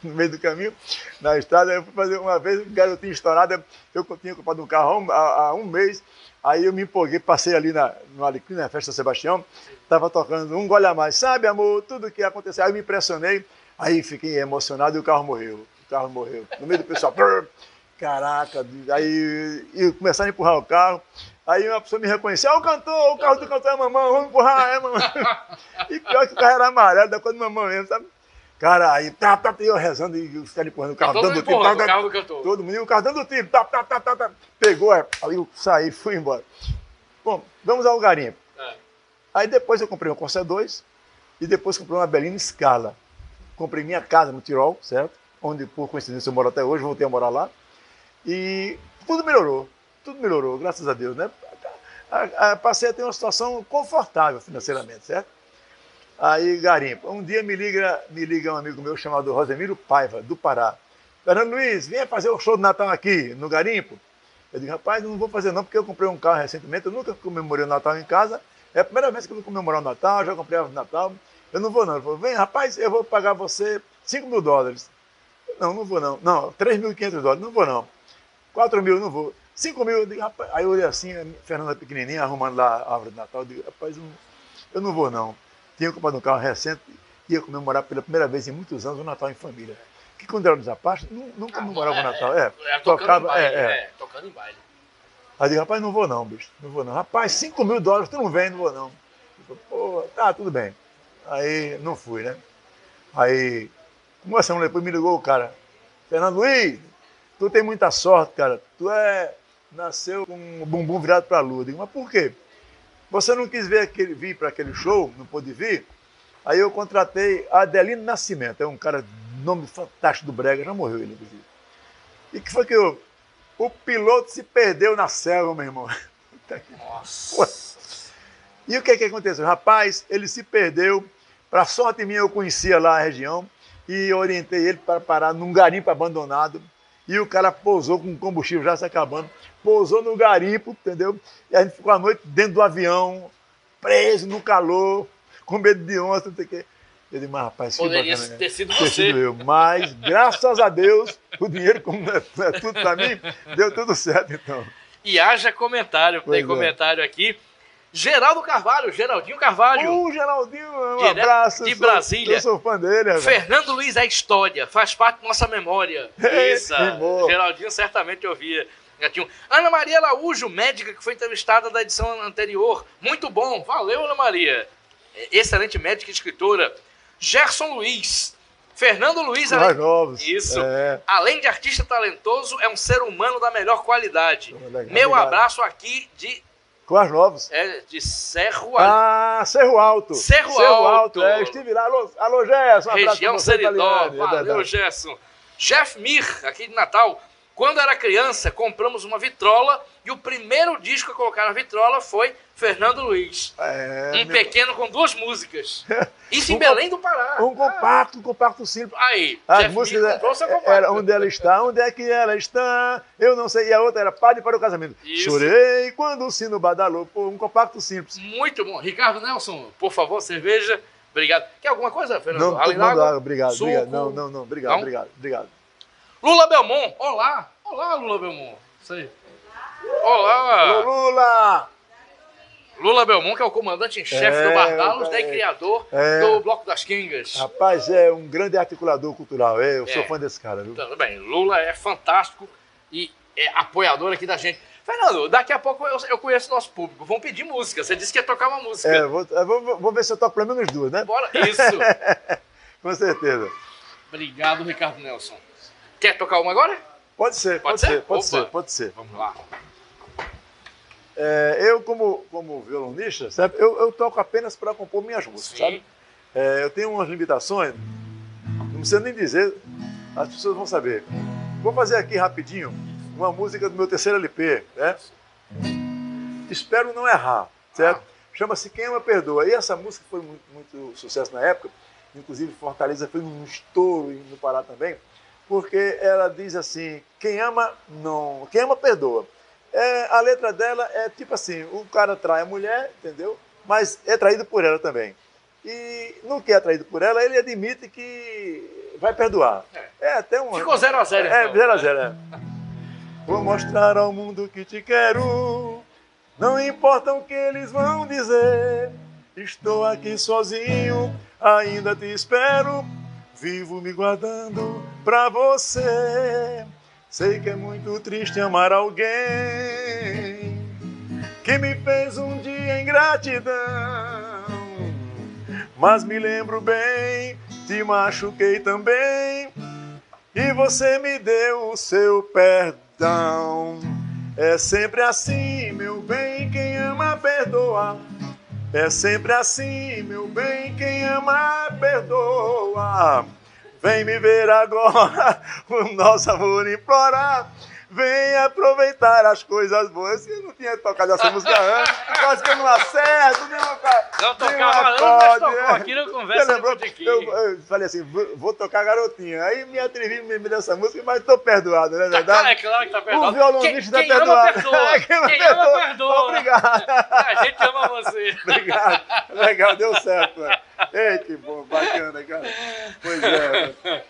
Speaker 2: meio do caminho, na estrada. Eu fui fazer uma vez, um garotinho estourado, eu tinha comprado um carro há um mês, aí eu me empolguei, passei ali no Alecrim, na festa Sebastião, estava tocando Um Gole a Mais, sabe, amor, tudo que aconteceu. Aí eu me impressionei, aí fiquei emocionado e o carro morreu. No meio do pessoal. Caraca, aí começaram a empurrar o carro, aí uma pessoa me reconheceu, o cantor, o carro do cantor é mamão, vamos empurrar, mamão. E pior que o carro era amarelo, da cor do mamão mesmo, sabe? Cara, aí eu rezando e os caras empurrando o carro, dando tiro.
Speaker 1: O carro do cantor.
Speaker 2: Todo mundo, e o carro dando tiro, pegou, aí eu saí, fui embora. Bom, vamos ao garimpo. Aí depois eu comprei um Corsa 2 e depois comprei uma Belina Scala. Comprei minha casa no Tirol, certo? Onde, por coincidência, eu moro até hoje, voltei a morar lá. E tudo melhorou, graças a Deus, né? Passei a ter uma situação confortável financeiramente, certo? Aí, garimpo. Um dia me liga um amigo meu chamado Rosemiro Paiva, do Pará. Fernando Luiz, venha fazer o show de Natal aqui, no garimpo. Eu digo, rapaz, não vou fazer não, porque eu comprei um carro recentemente, eu nunca comemorei o Natal em casa. É a primeira vez que eu vou comemorar o Natal, já comprei a árvore de Natal. Eu não vou não. Ele falou, vem, rapaz, eu vou pagar você $5.000. Não vou não. Não, $3.500, não vou não. 4.000, não vou. 5.000, eu digo, rapaz. Aí eu olhei assim, a Fernanda pequenininha, arrumando lá a árvore de Natal. Eu digo, rapaz, eu não vou não. Tinha comprado um carro recente, ia comemorar pela primeira vez em muitos anos o Natal em família. Que quando era desaparte, nunca comemorava o Natal.
Speaker 1: Tocando em baile.
Speaker 2: Aí eu digo, rapaz, não vou não, bicho. Não vou não. Rapaz, $5.000, tu não vem, não vou não. Eu, pô, tá, tudo bem. Aí não fui, né? Aí, uma semana depois me ligou o cara. Fernando Luiz, tu tem muita sorte, cara. Tu nasceu com o bumbum virado para a lua. Eu digo, mas por quê? Você não quis vir para aquele show, não pôde vir? Aí eu contratei Adelino Nascimento, é um cara, nome fantástico do brega, já morreu ele, inclusive. E que foi que o piloto se perdeu na selva, meu irmão.
Speaker 1: Nossa.
Speaker 2: E o que aconteceu? Rapaz, ele se perdeu. Para sorte minha, eu conhecia lá a região e orientei ele para parar num garimpo abandonado. E o cara pousou com o combustível já se acabando. Pousou no garimpo, entendeu? E a gente ficou a noite dentro do avião, preso no calor, com medo de onça, não sei o quê. Eu disse, mas rapaz,
Speaker 1: poderia
Speaker 2: bacana,
Speaker 1: ter sido você.
Speaker 2: Eu. Mas, graças a Deus, o dinheiro, como não é tudo para mim, deu tudo certo, então.
Speaker 1: E haja comentário, tem comentário aqui. Geraldinho Carvalho.
Speaker 2: Geraldinho, um abraço.
Speaker 1: De Brasília.
Speaker 2: Eu sou fã dele. Rapaz.
Speaker 1: Fernando Luiz é história, faz parte da nossa memória. Isso, Geraldinho certamente ouvia. Gatinho. Ana Maria Araújo, médica que foi entrevistada da edição anterior. Muito bom. Valeu, Ana Maria. Excelente médica e escritora. Gerson Luiz. Fernando Luiz.
Speaker 2: Mais novos.
Speaker 1: Isso. Além de artista talentoso, é um ser humano da melhor qualidade. Meu abraço aqui de...
Speaker 2: Quais novos?
Speaker 1: De Cerro Alto.
Speaker 2: Cerro Alto.
Speaker 1: Cerro Alto.
Speaker 2: Eu estive lá. Alô, Gerson. Um
Speaker 1: região Seridó. Valeu, Gerson. Jeff Mir, aqui de Natal. Quando era criança, compramos uma vitrola e o primeiro disco a colocar na vitrola foi Fernando Luiz. Pequeno com 2 músicas. Isso em Belém do Pará.
Speaker 2: Um compacto simples.
Speaker 1: Aí,
Speaker 2: as músicas era Onde Ela Está, Onde É Que Ela Está, Eu Não Sei. E a outra era Padre para o Casamento.
Speaker 1: Isso.
Speaker 2: Chorei quando o sino badalou. Pô, um compacto simples.
Speaker 1: Muito bom. Ricardo Nelson, por favor, cerveja. Obrigado. Quer alguma coisa, Fernando?
Speaker 2: Não, água? Obrigado. Não. Obrigado.
Speaker 1: Lula Belmont, olá. Olá, Lula Belmont. Isso aí. Olá.
Speaker 2: Lula.
Speaker 1: Lula Belmont, que é o comandante em chefe do Barbalos, e criador do Bloco das Quingas.
Speaker 2: Rapaz, é um grande articulador cultural. Eu sou fã desse cara, viu?
Speaker 1: Tudo bem. Lula é fantástico e é apoiador aqui da gente. Fernando, daqui a pouco eu conheço o nosso público. Vamos pedir música. Você disse que ia tocar uma música.
Speaker 2: Vou ver se eu toco pelo menos 2, né?
Speaker 1: Bora. Isso.
Speaker 2: Com certeza.
Speaker 1: Obrigado, Ricardo Nelson. Quer tocar uma agora?
Speaker 2: Pode ser.
Speaker 1: Vamos lá.
Speaker 2: Eu, como violonista, sabe, eu toco apenas para compor minhas músicas, sabe? Eu tenho umas limitações, não precisa nem dizer, as pessoas vão saber. Vou fazer aqui rapidinho uma música do meu terceiro LP, né? Espero Não Errar, certo? Chama-se Quem Ama Perdoa. E essa música foi muito sucesso na época, inclusive Fortaleza foi um estouro e no Pará também, porque ela diz assim, quem ama perdoa. A letra dela é tipo assim, o cara trai a mulher, entendeu? Mas é traído por ela também. E no que é traído por ela, ele admite que vai perdoar. Até um...
Speaker 1: Ficou 0 a 0.
Speaker 2: Então. 0 a 0. Vou mostrar ao mundo que te quero, não importa o que eles vão dizer. Estou aqui sozinho, ainda te espero, vivo me guardando pra você. Sei que é muito triste amar alguém que me fez um dia ingratidão, mas me lembro bem, te machuquei também e você me deu o seu perdão. É sempre assim, meu bem, quem ama perdoa. É sempre assim, meu bem, quem ama perdoa. Vem me ver agora, o nosso amor implorar. Vem aproveitar as coisas boas. Eu não tinha tocado essa música antes, quase que eu não acerto.
Speaker 1: Não tocava antes, mas tocou aqui no Conversa do Botequim.
Speaker 2: Eu falei assim, vou tocar Garotinha. Aí me atrevi a me dessa música, mas estou perdoado, não é verdade?
Speaker 1: É claro que está perdoado.
Speaker 2: O violonista está perdoado.
Speaker 1: Quem ama, perdoa.
Speaker 2: Obrigado.
Speaker 1: A gente ama você.
Speaker 2: Obrigado. Legal, deu certo. Ei, que bom, bacana, cara. Pois é.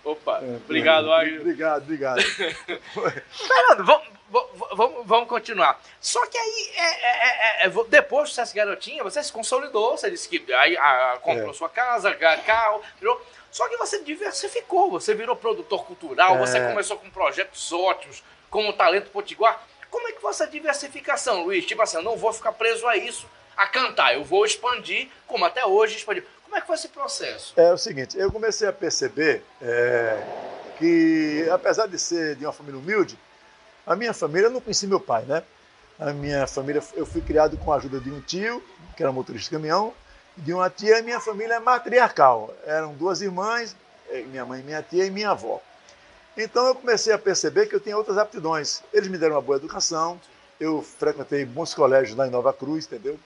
Speaker 1: Opa, obrigado, Águio.
Speaker 2: Obrigado.
Speaker 1: Fernando, vamos continuar. Só que aí, depois do Sucesso Garotinha, você se consolidou, você disse que aí comprou sua casa, carro, virou. Só que você diversificou, você virou produtor cultural, você começou com projetos ótimos, como o Talento Potiguar. Como é que foi essa diversificação, Luiz? Tipo assim, eu não vou ficar preso a isso, a cantar, eu vou expandir, como até hoje expandiu. Como é que foi esse processo?
Speaker 2: É o seguinte, eu comecei a perceber que, apesar de ser de uma família humilde, a minha família, eu não conheci meu pai, né? A minha família, eu fui criado com a ajuda de um tio, que era motorista de caminhão, de uma tia, e minha família é matriarcal. Eram 2 irmãs, minha mãe, minha tia e minha avó. Então eu comecei a perceber que eu tinha outras aptidões. Eles me deram uma boa educação, eu frequentei bons colégios lá em Nova Cruz, entendeu?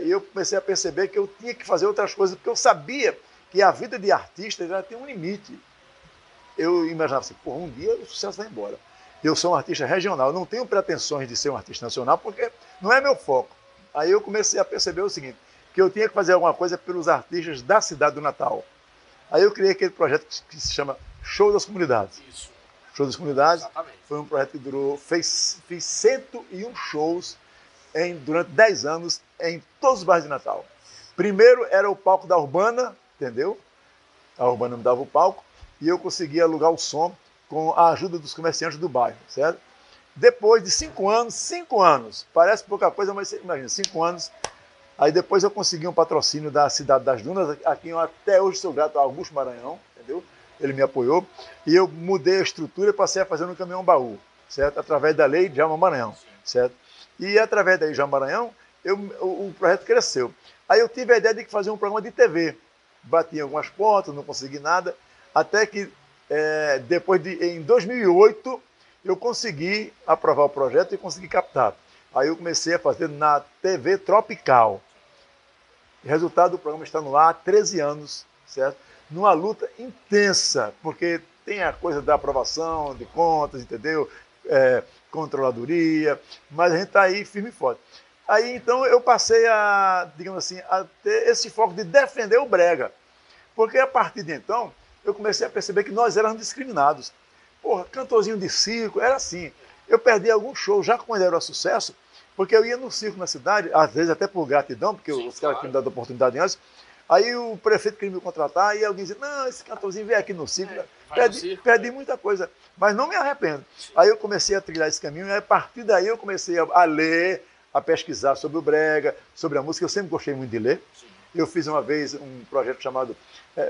Speaker 2: E eu comecei a perceber que eu tinha que fazer outras coisas, porque eu sabia que a vida de artista já tem um limite. Eu imaginava assim, um dia o sucesso vai embora. Eu sou um artista regional, eu não tenho pretensões de ser um artista nacional, porque não é meu foco. Aí eu comecei a perceber o seguinte, que eu tinha que fazer alguma coisa pelos artistas da cidade do Natal. Aí eu criei aquele projeto que se chama Show das Comunidades.
Speaker 1: Isso.
Speaker 2: Show das Comunidades.
Speaker 1: Exatamente.
Speaker 2: Foi um projeto que fiz 101 shows durante 10 anos em todos os bairros de Natal. Primeiro era o palco da Urbana, entendeu? A Urbana me dava o palco e eu conseguia alugar o som com a ajuda dos comerciantes do bairro, certo? Depois de 5 anos, parece pouca coisa, mas você imagina, 5 anos. Aí depois eu consegui um patrocínio da Cidade das Dunas, a quem eu até hoje sou grato, ao Augusto Maranhão, entendeu? Ele me apoiou. E eu mudei a estrutura e passei a fazer no caminhão baú, certo? Através da lei de Djalma Maranhão, certo? E através da lei de Djalma Maranhão, o projeto cresceu. Aí eu tive a ideia de fazer um programa de TV. Bati em algumas portas, não consegui nada, até que em 2008 eu consegui aprovar o projeto e consegui captar. Aí eu comecei a fazer na TV Tropical. O resultado do programa está no ar há 13 anos, certo? Numa luta intensa, porque tem a coisa da aprovação de contas, entendeu? Controladoria, mas a gente está aí firme e forte. Aí então eu passei a, digamos assim, a ter esse foco de defender o brega. Porque a partir de então eu comecei a perceber que nós éramos discriminados. Porra, cantorzinho de circo, era assim. Eu perdi algum show, já quando era sucesso, porque eu ia no circo na cidade, às vezes até por gratidão, porque os caras tinham me dado oportunidade antes. Aí o prefeito queria me contratar e alguém dizia, não, esse cantorzinho vem aqui no circo. Perdi muita coisa, mas não me arrependo. Aí eu comecei a trilhar esse caminho e a partir daí eu comecei a ler, a pesquisar sobre o brega, sobre a música. Eu sempre gostei muito de ler. Eu fiz uma vez um projeto chamado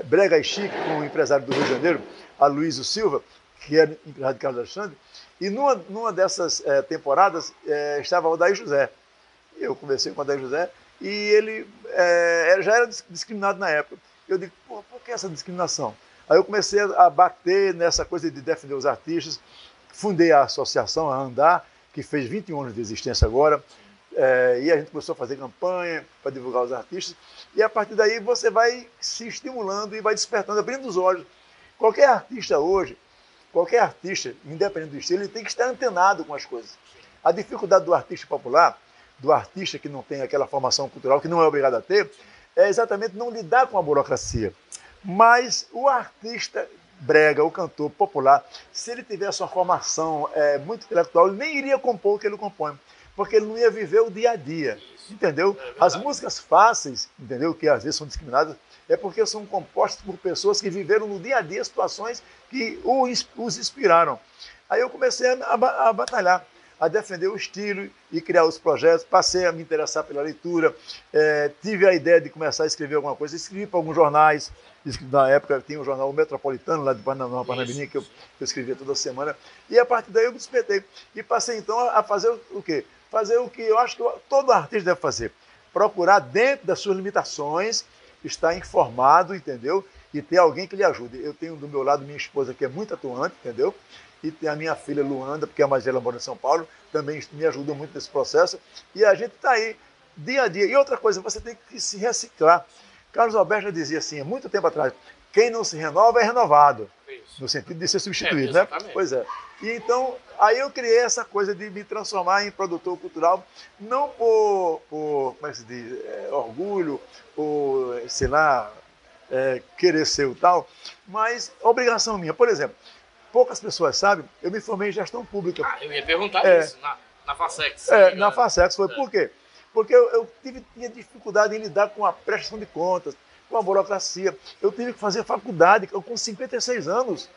Speaker 2: Brega e Chique, com um empresário do Rio de Janeiro, Aloysio Silva, que era empresário de Carlos Alexandre. E numa dessas temporadas estava o Odair José. Eu conversei com o Odair José e ele já era discriminado na época. Eu digo, por que essa discriminação? Aí eu comecei a bater nessa coisa de defender os artistas, fundei a associação, a Andar, que fez 21 anos de existência agora, e a gente começou a fazer campanha para divulgar os artistas, e a partir daí você vai se estimulando e vai despertando, abrindo os olhos. Qualquer artista hoje, independente do estilo, ele tem que estar antenado com as coisas. A dificuldade do artista popular, do artista que não tem aquela formação cultural, que não é obrigado a ter, é exatamente não lidar com a burocracia. Mas o artista brega, o cantor popular, se ele tivesse uma formação muito intelectual, ele nem iria compor o que ele compõe, porque ele não ia viver o dia a dia, entendeu? As músicas fáceis, entendeu, que às vezes são discriminadas, é porque são compostas por pessoas que viveram no dia a dia situações que os inspiraram. Aí eu comecei a batalhar, a defender o estilo e criar os projetos, passei a me interessar pela leitura, tive a ideia de começar a escrever alguma coisa, escrevi para alguns jornais, na época tinha um jornal Metropolitano, lá de Parnamirim, que eu escrevia toda semana, e a partir daí eu me despertei. E passei então a fazer o quê? Fazer o que eu acho que todo artista deve fazer, procurar dentro das suas limitações, estar informado, entendeu? E ter alguém que lhe ajude. Eu tenho do meu lado minha esposa, que é muito atuante, entendeu? E tem a minha filha Luanda, porque a mais velha mora em São Paulo, também me ajuda muito nesse processo. E a gente está aí, dia a dia. E outra coisa, você tem que se reciclar. Carlos Alberto já dizia assim, há muito tempo atrás, quem não se renova é renovado. Isso. No sentido de ser substituído, né? Pois é. E então, aí eu criei essa coisa de me transformar em produtor cultural, não por como é que se diz, orgulho, ou, sei lá, querer ser o tal, mas obrigação minha. Por exemplo, poucas pessoas sabem, eu me formei em gestão pública.
Speaker 1: Eu ia perguntar isso, na FACEX.
Speaker 2: Na FACEX, foi por quê? Porque eu tinha dificuldade em lidar com a prestação de contas, com a burocracia. Eu tive que fazer faculdade, com 56 anos.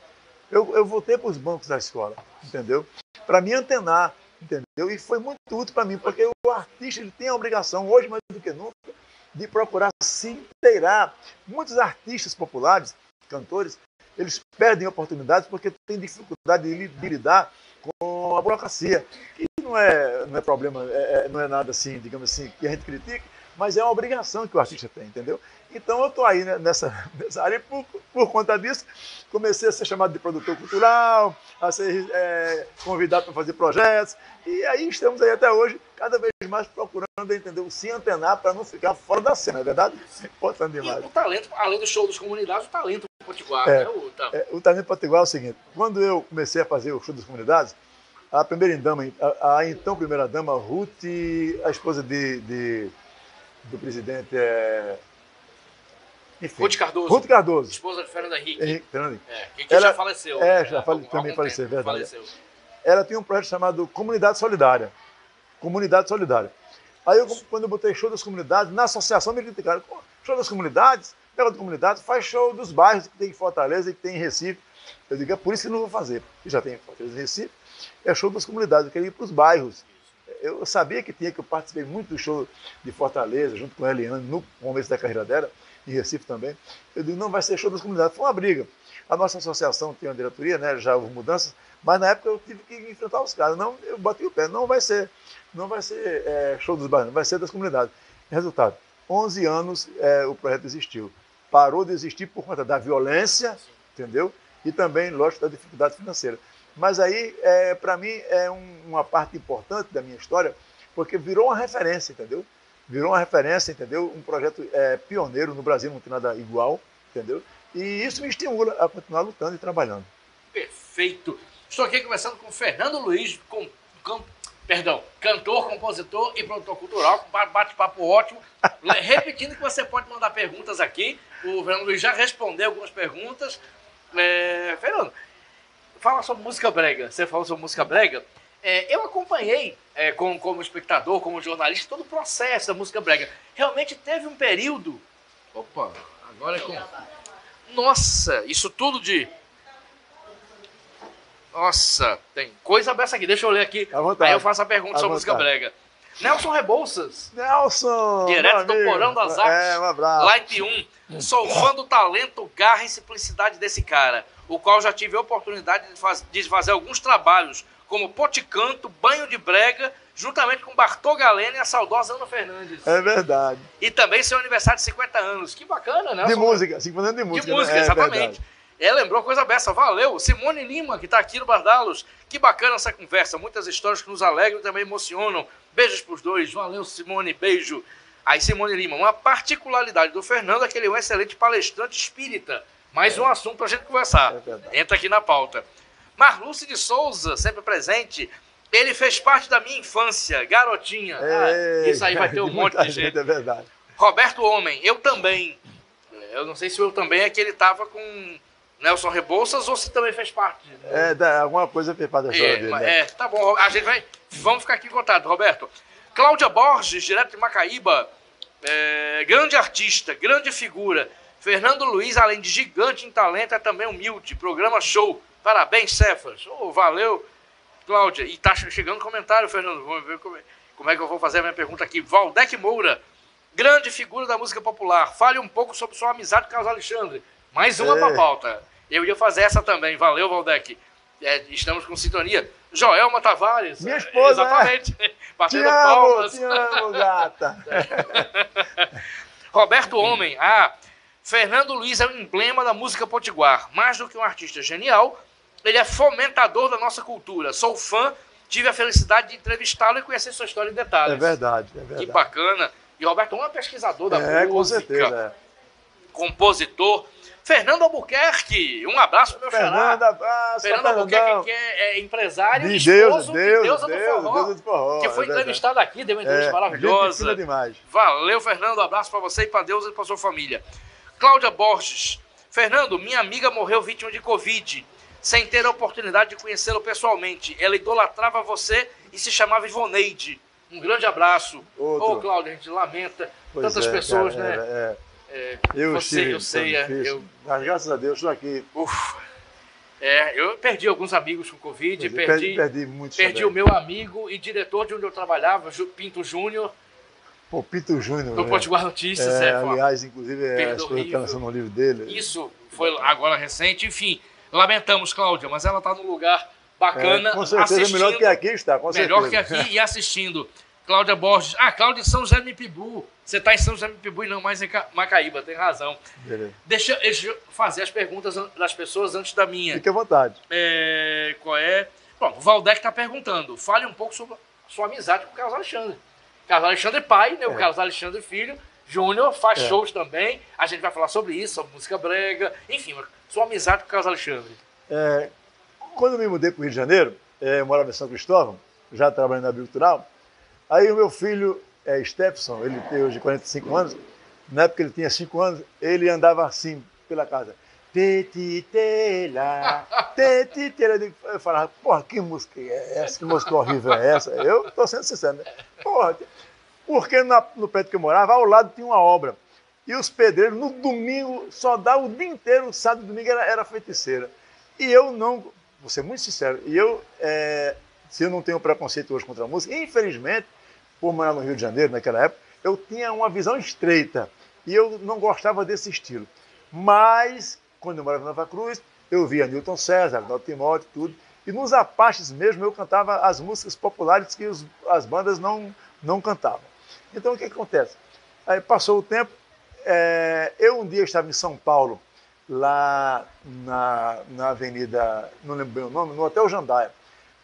Speaker 2: Eu voltei para os bancos da escola, entendeu? Para me antenar, entendeu? E foi muito útil para mim, porque o artista ele tem a obrigação, hoje mais do que nunca, de procurar se inteirar. Muitos artistas populares, cantores, eles perdem oportunidades porque têm dificuldade de lidar com a burocracia. E não é problema, não é nada assim, digamos assim, que a gente critique, mas é uma obrigação que o artista tem, entendeu? Então eu estou aí nessa área e por conta disso comecei a ser chamado de produtor cultural, a ser convidado para fazer projetos, e aí estamos aí até hoje, cada vez mais procurando, entendeu? Se antenar para não ficar fora da cena, é verdade? É importante demais.
Speaker 1: E o talento, além do show das comunidades, o talento potiguar, né?
Speaker 2: O talento potiguar é o seguinte, quando eu comecei a fazer o show das comunidades, a primeira-dama, a então primeira-dama, Ruth, a esposa do presidente... Enfim,
Speaker 1: Ruth Cardoso.
Speaker 2: Ruth Cardoso.
Speaker 1: Esposa de Fernando Henrique.
Speaker 2: Que
Speaker 1: ela já faleceu.
Speaker 2: Também faleceu, é verdade.
Speaker 1: Faleceu.
Speaker 2: Ela tinha um projeto chamado Comunidade Solidária. Comunidade Solidária. Aí, quando eu botei show das comunidades, na associação me criticaram. Show das comunidades, pega de comunidades, faz show dos bairros que tem em Fortaleza e que tem em Recife. Eu digo, é por isso que não vou fazer. Eu já tenho em Fortaleza e Recife. é show das comunidades, eu queria ir para os bairros. Eu sabia que tinha, que eu participei muito do show de Fortaleza, junto com a Eliane, no começo da carreira dela, em Recife também. Eu digo, não vai ser show das comunidades. Foi uma briga. A nossa associação tem uma diretoria, né, já houve mudanças, mas na época eu tive que enfrentar os caras. Não, eu bati o pé, não vai ser show dos bairros, vai ser das comunidades. Resultado, 11 anos o projeto existiu. Parou de existir por conta da violência, entendeu? E também, lógico, da dificuldade financeira. Mas aí, para mim, é uma parte importante da minha história, porque virou uma referência, entendeu? Virou uma referência, entendeu? Um projeto pioneiro no Brasil, não tem nada igual, entendeu? E isso me estimula a continuar lutando e trabalhando.
Speaker 1: Perfeito. Estou aqui conversando com Fernando Luiz, cantor, compositor e produtor cultural, com bate-papo ótimo. Repetindo que você pode mandar perguntas aqui. O Fernando Luiz já respondeu algumas perguntas. Fernando, fala sobre música brega. Você falou sobre música brega. Eu acompanhei, como espectador, como jornalista, todo o processo da música brega. Realmente teve um período... Opa, agora é com... Nossa, isso tudo de... Nossa, tem coisa dessa aqui. Deixa eu ler aqui. Aí eu faço a pergunta sobre música brega. Nelson Rebouças.
Speaker 2: Nelson!
Speaker 1: Direto do Porão das Artes.
Speaker 2: Um abraço.
Speaker 1: Light 1. Sou fã do talento, garra e simplicidade desse cara, o qual já tive a oportunidade de fazer alguns trabalhos, como Poticanto, Banho de Brega, juntamente com Bartô Galeno e a saudosa Ana Fernandes.
Speaker 2: É verdade.
Speaker 1: E também seu aniversário de 50 anos. Que bacana, né?
Speaker 2: De música, 50 anos de música.
Speaker 1: De música, exatamente. Lembrou coisa dessa. Valeu. Simone Lima, que está aqui no Bardalos. Que bacana essa conversa. Muitas histórias que nos alegram e também emocionam. Beijos pros dois. Valeu, Simone. Beijo. Aí, Simone Lima. Uma particularidade do Fernando é que ele é um excelente palestrante espírita. Mais um assunto pra gente conversar. Entra aqui na pauta. Marluce de Souza, sempre presente. Ele fez parte da minha infância, garotinha. Isso aí vai ter um monte de gente.
Speaker 2: É verdade.
Speaker 1: Roberto Homem, eu também. Eu não sei se eu também é que ele tava com Nelson Rebouças ou se também fez parte.
Speaker 2: Alguma coisa fez parte da história dele. Né?
Speaker 1: Tá bom. A gente vai... Vamos ficar aqui em contato, Roberto. Cláudia Borges, direto de Macaíba. Grande artista, grande figura. Fernando Luiz, além de gigante em talento, é também humilde. Programa show. Parabéns, Cefas. Valeu, Cláudia. E tá chegando comentário, Fernando. Vamos ver como é que eu vou fazer a minha pergunta aqui. Valdec Moura, grande figura da música popular. Fale um pouco sobre sua amizade com Carlos Alexandre. Mais uma pra pauta. Eu ia fazer essa também. Valeu, Valdec. Estamos com sintonia. Joelma Tavares.
Speaker 2: Minha esposa.
Speaker 1: Exatamente. Batendo palmas.
Speaker 2: Te amo, gata.
Speaker 1: Roberto Homem. Fernando Luiz é o emblema da música potiguar. Mais do que um artista genial, ele é fomentador da nossa cultura. Sou fã, tive a felicidade de entrevistá-lo e conhecer sua história em detalhes.
Speaker 2: É verdade.
Speaker 1: Que bacana. E Roberto Homem é pesquisador da música.
Speaker 2: Com certeza.
Speaker 1: Compositor. Fernando Albuquerque, um abraço pro meu
Speaker 2: Fernando, abraço.
Speaker 1: Fernando Albuquerque, que é empresário
Speaker 2: de
Speaker 1: e esposo de Deusa
Speaker 2: do Forró.
Speaker 1: Que foi entrevistado aqui, deu uma entrevista maravilhosa.
Speaker 2: Gente demais.
Speaker 1: Valeu, Fernando. Um abraço para você e para Deus e para sua família. Cláudia Borges. Fernando, minha amiga morreu vítima de Covid, sem ter a oportunidade de conhecê-lo pessoalmente. Ela idolatrava você e se chamava Ivoneide. Um grande abraço. Cláudia, a gente lamenta. Tantas pessoas,
Speaker 2: cara,
Speaker 1: né?
Speaker 2: Eu
Speaker 1: sei.
Speaker 2: Mas graças a Deus estou aqui.
Speaker 1: Eu perdi alguns amigos com Covid,
Speaker 2: perdi muitos.
Speaker 1: Perdi o meu amigo e diretor de onde eu trabalhava, Pinto Júnior.
Speaker 2: Pinto Júnior.
Speaker 1: Do Potiguar Notícias.
Speaker 2: Aliás, inclusive, as coisas que estão lançando no livro dele.
Speaker 1: Isso foi agora recente. Enfim, lamentamos, Cláudia, mas ela está num lugar bacana.
Speaker 2: Com certeza, melhor que aqui está, com certeza.
Speaker 1: Melhor que aqui e assistindo. Cláudia Borges. Cláudia de São José do Mipibu. Você está em São José do Mipibu e não mais em Macaíba, tem razão.
Speaker 2: Beleza.
Speaker 1: Deixa eu fazer as perguntas das pessoas antes da minha.
Speaker 2: Fique à vontade.
Speaker 1: Qual é? Pronto, o Valdec está perguntando. Fale um pouco sobre a sua amizade com o Carlos Alexandre. Carlos Alexandre pai, né? O Carlos Alexandre filho. Júnior faz shows também. A gente vai falar sobre isso, sobre música brega. Enfim, sua amizade com o Carlos Alexandre.
Speaker 2: Quando eu me mudei para o Rio de Janeiro, eu morava em São Cristóvão, já trabalhando na agricultural. Aí o meu filho, Stephenson, ele tem hoje 45 anos, na época ele tinha 5 anos, ele andava assim pela casa. Tetitela. Eu falava, porra, que música é essa? Que música horrível é essa? Eu estou sendo sincero, né? Porra, porque no prédio que eu morava, ao lado tinha uma obra. E os pedreiros, no domingo, só dava o dia inteiro, sábado e domingo era feiticeira. E eu não vou ser muito sincero, e eu, se eu não tenho preconceito hoje contra a música, infelizmente, por morar no Rio de Janeiro naquela época, eu tinha uma visão estreita e eu não gostava desse estilo. Mas, quando eu morava em Nova Cruz, eu via Newton César, Agnaldo Timóteo, tudo, e nos Apaches mesmo eu cantava as músicas populares que as bandas não cantavam. Então, o que acontece? Aí passou o tempo, eu um dia estava em São Paulo, lá na avenida, não lembro bem o nome, no Hotel Jandaia.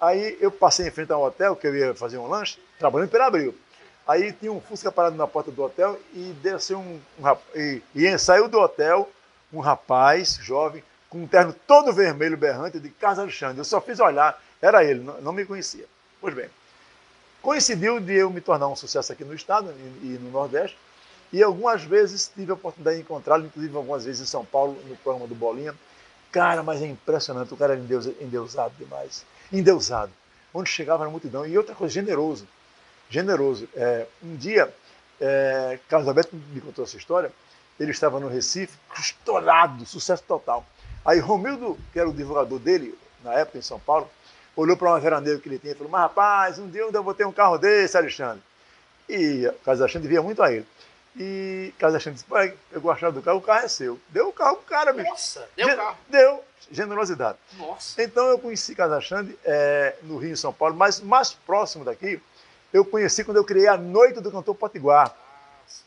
Speaker 2: Aí eu passei em frente a um hotel, que eu ia fazer um lanche, trabalhando em Perabril. Aí tinha um Fusca parado na porta do hotel e desceu saiu do hotel um rapaz jovem, com um terno todo vermelho, berrante, de Carlos Alexandre. Eu só fiz olhar, era ele, não me conhecia. Pois bem, coincidiu de eu me tornar um sucesso aqui no estado e no Nordeste, e algumas vezes tive a oportunidade de encontrá-lo, inclusive algumas vezes em São Paulo, no programa do Bolinha. Cara, mas é impressionante, o cara era endeusado demais. Endeusado. Onde chegava na multidão. E outra coisa, generoso. Generoso. Um dia, Carlos Alberto me contou essa história, ele estava no Recife, estourado, sucesso total. Aí Romildo, que era o divulgador dele, na época em São Paulo, olhou para uma veraneira que ele tinha e falou: mas rapaz, um dia eu vou ter um carro desse, Alexandre. E Carlos Alexandre via muito a ele. E Carlos Alexandre disse: pai, eu gostava do carro, o carro é seu. Deu o carro pro cara, bicho.
Speaker 1: Nossa, deu o carro.
Speaker 2: Deu, generosidade.
Speaker 1: Nossa.
Speaker 2: Então eu conheci Carlos Alexandre no Rio, em São Paulo, mas mais próximo daqui, eu conheci quando eu criei a Noite do Cantor Potiguar,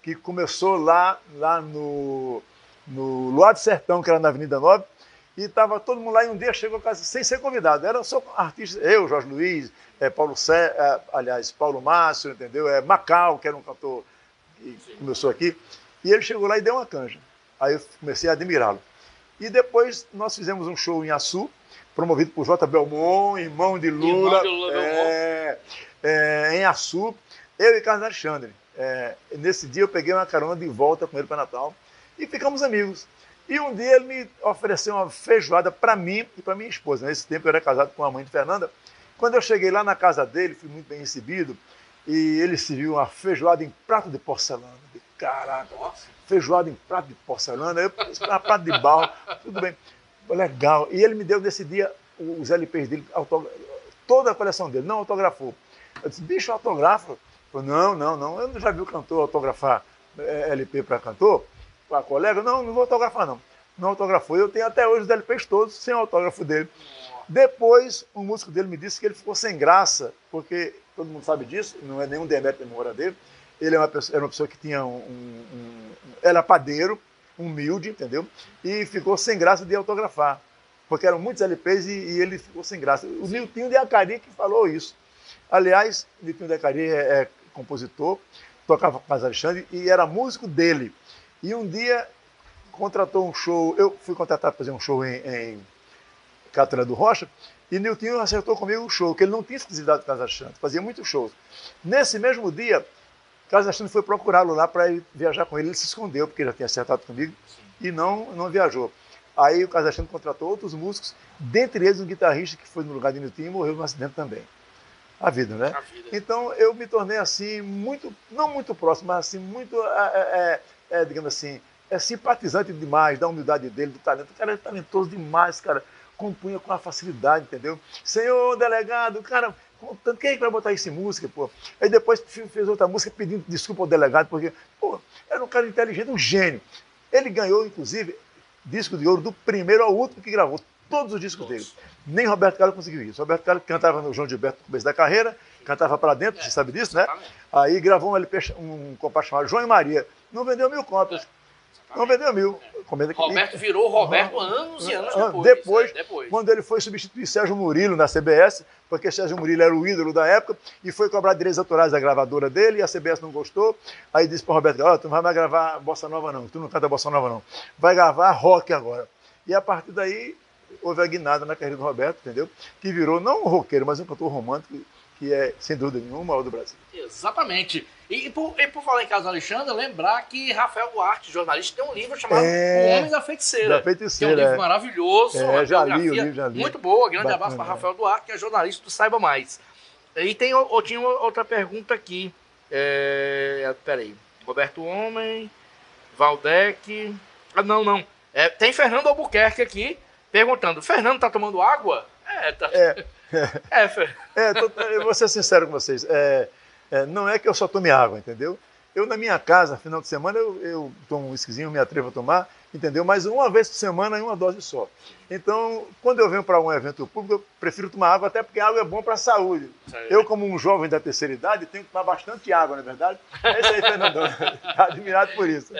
Speaker 2: que começou lá no Luar do Sertão, que era na Avenida 9, e estava todo mundo lá, e um dia chegou a casa sem ser convidado. Eram só artistas, eu, Jorge Luiz, Paulo Márcio, entendeu? Macau, que era um cantor que começou aqui, e ele chegou lá e deu uma canja. Aí eu comecei a admirá-lo. E depois nós fizemos um show em Açu, promovido por J. Belmont, irmão de Lula, em Açu, eu e Carlos Alexandre. Nesse dia eu peguei uma carona de volta com ele para Natal e ficamos amigos. E um dia ele me ofereceu uma feijoada para mim e para minha esposa. Nesse tempo eu era casado com a mãe de Fernanda. Quando eu cheguei lá na casa dele, fui muito bem recebido, e ele serviu uma feijoada em prato de porcelana. Caraca, feijoada em prato de porcelana, eu uma prato de barro, tudo bem, legal. E ele me deu nesse dia os LPs dele, toda a coleção dele, não autografou. Eu disse: bicho, autografa? Ele falou: não, eu já vi o cantor autografar LP para cantor, para colega, não vou autografar não. Não autografou, eu tenho até hoje os LPs todos sem autógrafo dele. Depois, um músico dele me disse que ele ficou sem graça, porque todo mundo sabe disso, não é nenhum demérito de memória dele. Ele era uma pessoa que tinha era padeiro, humilde, entendeu? E ficou sem graça de autografar, porque eram muitos LPs e ele ficou sem graça. O Niltinho de Acari que falou isso. Aliás, o Niltinho de Acari é compositor, tocava com o Alexandre e era músico dele. E um dia contratou um show, eu fui contratado para fazer um show em Catana do Rocha, e Niltinho acertou comigo o show, que ele não tinha exclusividade com o Alexandre, fazia muitos shows. Nesse mesmo dia, Carlos Alexandre foi procurá-lo lá para viajar com ele. Ele se escondeu, porque ele já tinha acertado comigo, e não viajou. Aí o Carlos Alexandre contratou outros músicos, dentre eles um guitarrista que foi no lugar de Niltinho e morreu num acidente também. A vida, né? A vida. Então eu me tornei assim, não muito próximo, mas assim, muito, digamos assim, simpatizante demais da humildade dele, do talento. O cara é talentoso demais, cara. Compunha com uma facilidade, entendeu? Senhor delegado, cara, quem é que vai botar isso em música, pô? Aí depois fez outra música pedindo desculpa ao delegado, porque, pô, era um cara inteligente, um gênio. Ele ganhou, inclusive, disco de ouro do primeiro ao último que gravou, todos os discos dele. Nem Roberto Carlos conseguiu isso. Roberto Carlos cantava no João Gilberto no começo da carreira, cantava para dentro, você sabe disso, né? Aí gravou um LP, um compacto chamado João e Maria. Não vendeu 1000 cópias. Não vendeu 1000.
Speaker 1: Roberto virou Roberto anos e anos
Speaker 2: depois. Quando ele foi substituir Sérgio Murilo na CBS, porque Sérgio Murilo era o ídolo da época, e foi cobrar direitos autorais da gravadora dele, e a CBS não gostou. Aí disse para o Roberto: tu não vai mais gravar bossa nova não, tu não canta bossa nova não, vai gravar rock agora. E a partir daí houve a guinada na carreira do Roberto, entendeu? Que virou não um roqueiro, mas um cantor romântico, que é, sem dúvida nenhuma, o maior do Brasil.
Speaker 1: Exatamente. E por falar em Carlos Alexandre, lembrar que Rafael Duarte, jornalista, tem um livro chamado O Homem da Feiticeira. Que é um livro maravilhoso, uma biografia muito boa. Grande abraço para Rafael Duarte, que é jornalista do Saiba Mais. E tinha outra pergunta aqui. Peraí. Roberto Homem, Valdec... Não. Tem Fernando Albuquerque aqui, perguntando: Fernando tá tomando água?
Speaker 2: Eu vou ser sincero com vocês. Não é que eu só tome água, entendeu? Eu, na minha casa, final de semana, eu tomo um whiskyzinho, me atrevo a tomar, entendeu? Mas uma vez por semana, em uma dose só. Então, quando eu venho para um evento público, eu prefiro tomar água, até porque água é bom para a saúde. Eu, como um jovem da terceira idade, tenho que tomar bastante água, não é verdade? É isso aí, Fernandão. Admirado por isso.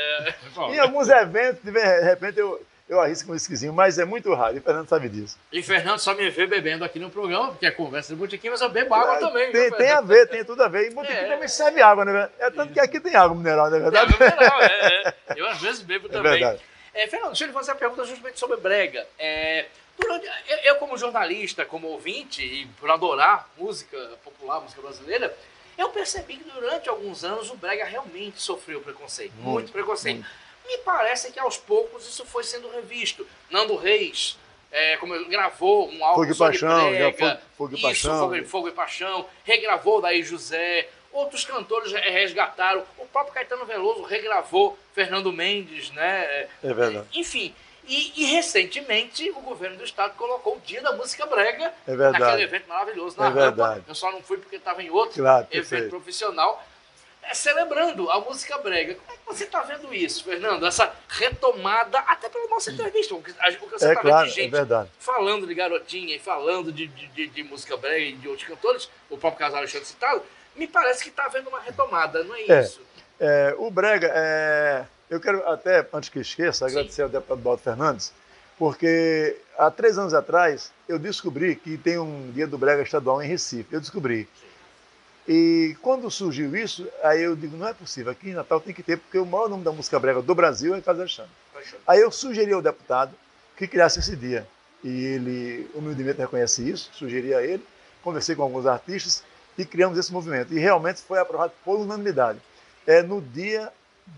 Speaker 2: Em alguns eventos, de repente, eu arrisco um whiskyzinho, mas é muito raro, e o Fernando sabe disso.
Speaker 1: E Fernando só me vê bebendo aqui no programa, porque é conversa de botequim, mas eu bebo água também.
Speaker 2: Tem a ver, tem tudo a ver. E botequim também serve água, né? É tanto que aqui tem água mineral, não é verdade?
Speaker 1: É mineral, Eu às vezes bebo também.
Speaker 2: Verdade.
Speaker 1: Fernando, deixa eu lhe fazer a pergunta justamente sobre brega. Eu, como jornalista, como ouvinte, e por adorar música popular, música brasileira, eu percebi que durante alguns anos o brega realmente sofreu preconceito, muito preconceito. Me parece que aos poucos isso foi sendo revisto. Nando Reis, como ele gravou um álbum sobre brega, Fogo e Paixão, regravou Daí José, outros cantores resgataram, o próprio Caetano Veloso regravou Fernando Mendes, né?
Speaker 2: É verdade.
Speaker 1: Enfim, e recentemente o governo do estado colocou o Dia da Música Brega
Speaker 2: naquele
Speaker 1: evento maravilhoso na Rampa. Eu só não fui porque estava em outro evento profissional. Celebrando a música brega. Como é que você está vendo isso, Fernando? Essa retomada, até pela nossa entrevista, o que você está vendo de gente falando de Garotinha e falando de música brega e de outros cantores, o próprio Casal Alexandre citado, me parece que está havendo uma retomada, não é isso?
Speaker 2: O brega, eu quero até, antes que esqueça, agradecer ao deputado Baldo Fernandes, porque há 3 anos atrás eu descobri que tem um Dia do Brega estadual em Recife. Eu descobri. E quando surgiu isso, aí eu digo, não é possível, aqui em Natal tem que ter, porque o maior nome da música brega do Brasil é Casal Alexandre. Aí eu sugeri ao deputado que criasse esse dia. E ele humildemente reconhece isso, sugeri a ele, conversei com alguns artistas e criamos esse movimento. E realmente foi aprovado por unanimidade. No dia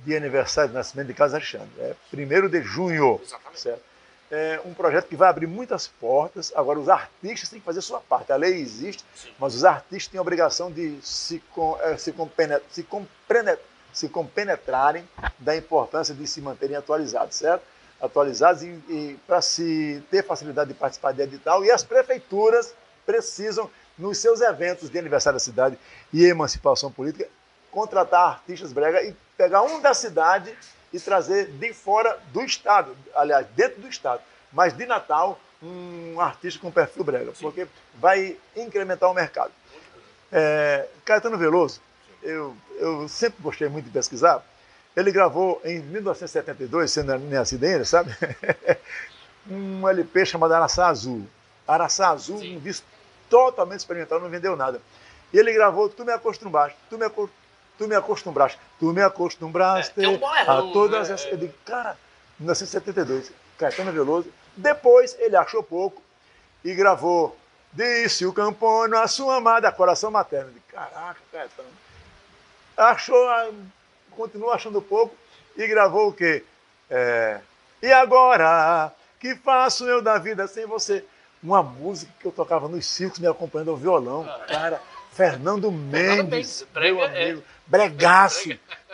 Speaker 2: de aniversário de nascimento de Casal Alexandre, 1º de junho.
Speaker 1: Exatamente.
Speaker 2: Certo? É um projeto que vai abrir muitas portas. Agora, os artistas têm que fazer a sua parte. A lei existe, mas os artistas têm a obrigação de se compenetrarem da importância de se manterem atualizados, certo? Atualizados e para se ter facilidade de participar de edital. E as prefeituras precisam, nos seus eventos de aniversário da cidade e emancipação política, contratar artistas brega e pegar um da cidade e trazer de fora do estado, aliás, dentro do estado, mas de Natal, um artista com perfil brega, porque vai incrementar o mercado. Caetano Veloso, eu sempre gostei muito de pesquisar, ele gravou em 1972, sendo nem acidente, sabe? Um LP chamado Araçá Azul. Araçá Azul, um disco totalmente experimental, não vendeu nada. E ele gravou Tu Me Acostumbraste, Tu me acostumbraste a todas essas... Eu digo, cara, 1972, Caetano Veloso. Depois ele achou pouco e gravou Disse o Campone a sua amada, Coração Materno. Eu digo, caraca, Caetano. Continuou achando pouco e gravou o quê? E agora, que faço eu da vida sem você? Uma música que eu tocava nos circos me acompanhando ao violão. Cara, Fernando Mendes, meu amigo. Bregaço.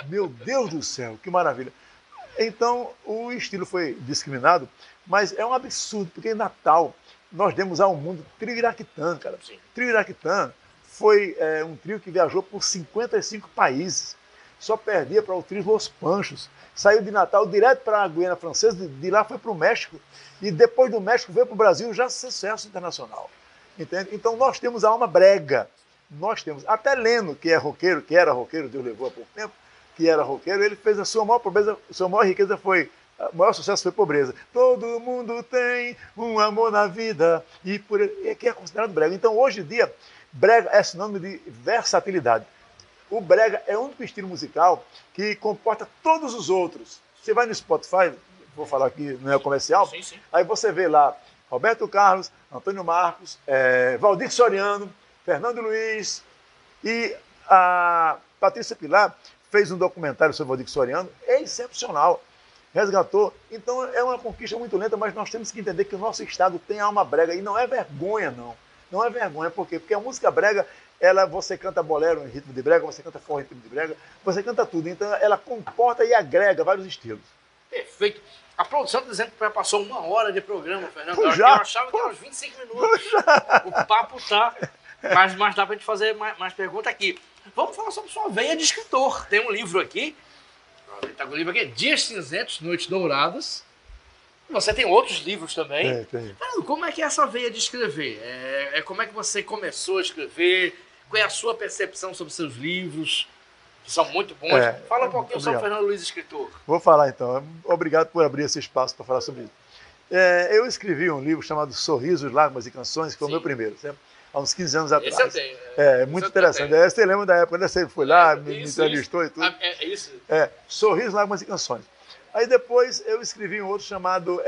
Speaker 2: Meu Deus do céu, que maravilha. Então, o estilo foi discriminado, mas é um absurdo, porque em Natal nós demos ao mundo Trio Iraquitã, cara. Trio Iraquitã foi um trio que viajou por 55 países. Só perdia para o trio Los Panchos. Saiu de Natal direto para a Guiana Francesa, de lá foi para o México, e depois do México veio para o Brasil, já sucesso internacional. Entende? Então nós temos a alma brega. Nós temos, até Leno, que era roqueiro, Deus levou há pouco tempo, que era roqueiro, ele fez a sua maior pobreza, a sua maior riqueza foi, o maior sucesso foi pobreza. Todo mundo tem um amor na vida, e que é considerado brega. Então, hoje em dia, brega é sinônimo de versatilidade. O brega é o único estilo musical que comporta todos os outros. Você vai no Spotify, vou falar aqui, não é comercial, aí você vê lá Roberto Carlos, Antônio Marcos, Valdir Soriano, Fernando Luiz e a Patrícia Pilar fez um documentário sobre o Valdir Soriano, é excepcional, resgatou. Então é uma conquista muito lenta, mas nós temos que entender que o nosso estado tem alma brega e não é vergonha, não. Não é vergonha, por quê? Porque a música brega, você canta bolero em ritmo de brega, você canta forró em ritmo de brega, você canta tudo. Então ela comporta e agrega vários estilos.
Speaker 1: Perfeito. perfeito. A produção está dizendo que já passou 1 hora de programa, Fernando.
Speaker 2: Pô,
Speaker 1: Eu
Speaker 2: já?
Speaker 1: achava que era uns 25 minutos. O papo tá... Mas dá pra gente fazer mais perguntas aqui. Vamos falar sobre sua veia de escritor. Tem um livro aqui. Tá com o livro aqui. Dias Cinzentos, Noites Douradas. Você tem outros livros também.
Speaker 2: Tem.
Speaker 1: Fernando, como é que é essa veia de escrever? Como é que você começou a escrever? Qual é a sua percepção sobre seus livros? Que são muito bons. Fala um pouquinho sobre o Fernando Luiz, escritor.
Speaker 2: Vou falar então. Obrigado por abrir esse espaço para falar sobre isso. Eu escrevi um livro chamado Sorrisos, Lágrimas e Canções, que foi o meu primeiro, certo? Há uns 15 anos atrás.
Speaker 1: Esse eu tenho.
Speaker 2: É muito interessante. Você lembra da época, né? Você foi lá, me entrevistou e tudo.
Speaker 1: É isso?
Speaker 2: Sorrisos, Lágrimas e Canções. Aí depois eu escrevi um outro chamado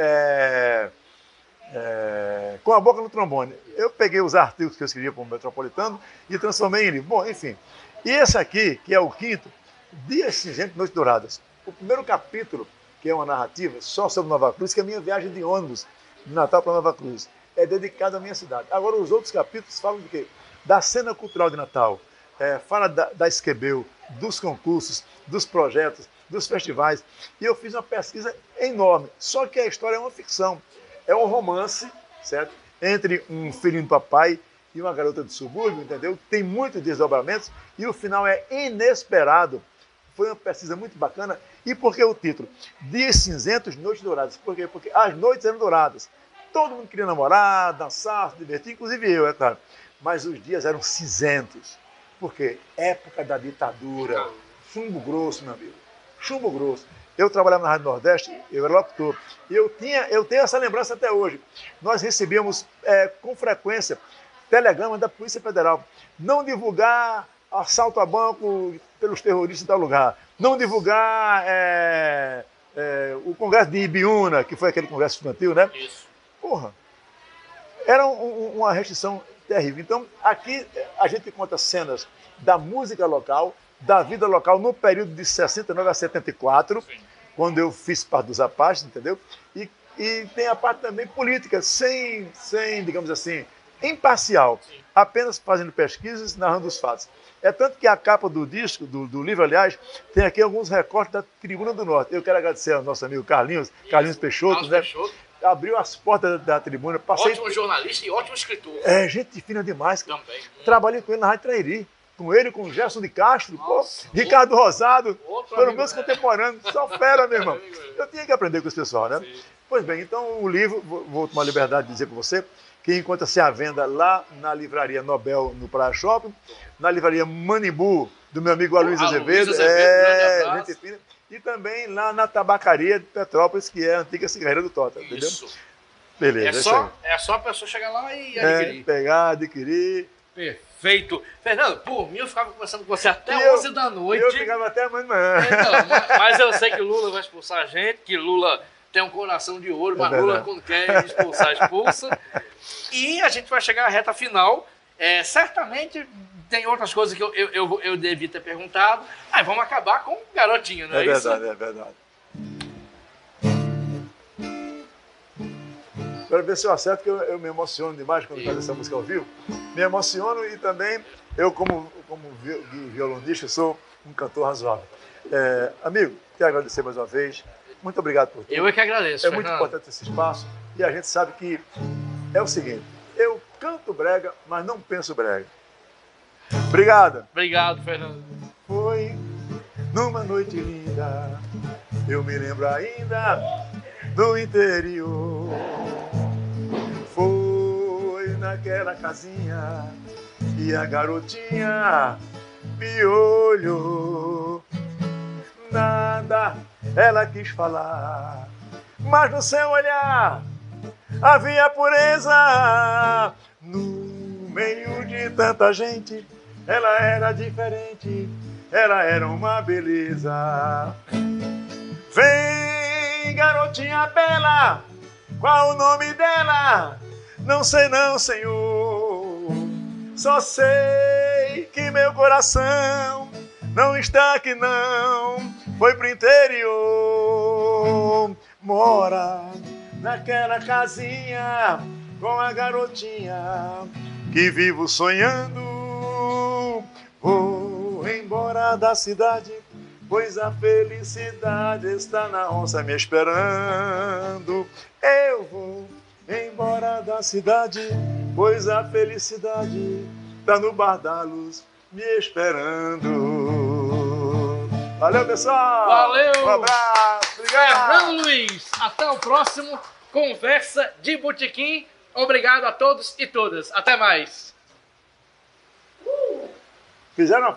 Speaker 2: Com a Boca no Trombone. Eu peguei os artigos que eu escrevia para o Metropolitano e transformei em livro. Bom, enfim. E esse aqui, que é o quinto, Dias Cinzentos, Noites Douradas. O primeiro capítulo, que é uma narrativa só sobre Nova Cruz, que é a minha viagem de ônibus de Natal para Nova Cruz, é dedicado à minha cidade. Agora, os outros capítulos falam de quê? Da cena cultural de Natal, fala da Esquebel, dos concursos, dos projetos, dos festivais. E eu fiz uma pesquisa enorme. Só que a história é uma ficção. É um romance, certo? Entre um filhinho do papai e uma garota do subúrbio, entendeu? Tem muitos desdobramentos e o final é inesperado. Foi uma pesquisa muito bacana. E por que o título? Dias Cinzentos, Noites Douradas. Por quê? Porque as noites eram douradas. Todo mundo queria namorar, dançar, se divertir, inclusive eu, é claro. Mas os dias eram cinzentos. Por quê? Época da ditadura. Chumbo grosso, meu amigo. Chumbo grosso. Eu trabalhava na Rádio Nordeste, eu era locutor. E eu tenho essa lembrança até hoje. Nós recebíamos com frequência telegramas da Polícia Federal. Não divulgar assalto a banco pelos terroristas do lugar. Não divulgar o congresso de Ibiúna, que foi aquele congresso estudantil, né?
Speaker 1: Isso.
Speaker 2: Porra. Era uma restrição terrível. Então, aqui a gente conta cenas da música local, da vida local no período de 69 a 74, sim, quando eu fiz parte dos Apaches, entendeu? E tem a parte também política, sem digamos assim, imparcial, sim, apenas fazendo pesquisas, narrando os fatos. É tanto que a capa do disco, do livro, aliás, tem aqui alguns recortes da Tribuna do Norte. Eu quero agradecer ao nosso amigo Carlinhos Peixoto, né? Abriu as portas da tribuna.
Speaker 1: Ótimo jornalista e ótimo escritor.
Speaker 2: Gente fina demais.
Speaker 1: Também.
Speaker 2: Trabalhei com ele na Rádio Trairi. Com ele, com o Gerson de Castro, Ricardo Rosado, foram meus contemporâneos, só fera, meu irmão. Eu tinha que aprender com esse pessoal, né? Sim. Pois bem, então o livro, vou tomar a liberdade de dizer para você, que encontra-se à venda lá na Livraria Nobel, no Praia Shopping, na Livraria Manimbu, do meu amigo Aloysio Azevedo, gente fina, e também lá na Tabacaria de Petrópolis, que é a antiga cigarreira do Tota, entendeu?
Speaker 1: Isso.
Speaker 2: Beleza,
Speaker 1: é só a pessoa chegar lá e adquirir.
Speaker 2: Pegar, adquirir.
Speaker 1: Perfeito. Fernando, por mim eu ficava conversando com você até 11 da noite.
Speaker 2: Eu ficava até amanhã.
Speaker 1: Mas eu sei que Lula vai expulsar a gente, que Lula tem um coração de ouro, mas Lula quando quer expulsar, expulsa. E a gente vai chegar à reta final. Certamente tem outras coisas que eu devia ter perguntado, mas vamos acabar com Garotinho, não é isso?
Speaker 2: É verdade. Para ver se eu acerto, que eu me emociono demais quando faço essa música ao vivo. Me emociono e também, eu como violonista, sou um cantor razoável. Amigo, quero agradecer mais uma vez. Muito obrigado por tudo.
Speaker 1: Eu é que agradeço,
Speaker 2: Fernando. Muito importante esse espaço. E a gente sabe que é o seguinte, eu canto brega, mas não penso brega. Obrigado.
Speaker 1: Obrigado, Fernando.
Speaker 2: Foi numa noite linda, eu me lembro ainda do interior. Foi naquela casinha e a garotinha me olhou. Nada ela quis falar, mas no seu olhar havia pureza. No meio de tanta gente, ela era diferente, ela era uma beleza. Vem, garotinha bela, qual o nome dela? Não sei não, senhor. Só sei que meu coração não está aqui não, foi pro interior. Mora naquela casinha com a garotinha que vivo sonhando. Vou embora da cidade pois a felicidade está na onça me esperando. Eu vou embora da cidade, pois a felicidade está no bar da luz me esperando. Valeu, pessoal!
Speaker 1: Valeu!
Speaker 2: Um abraço! Obrigado!
Speaker 1: Fernando Luiz, até o próximo Conversa de Botequim. Obrigado a todos e todas. Até mais!
Speaker 2: Fizeram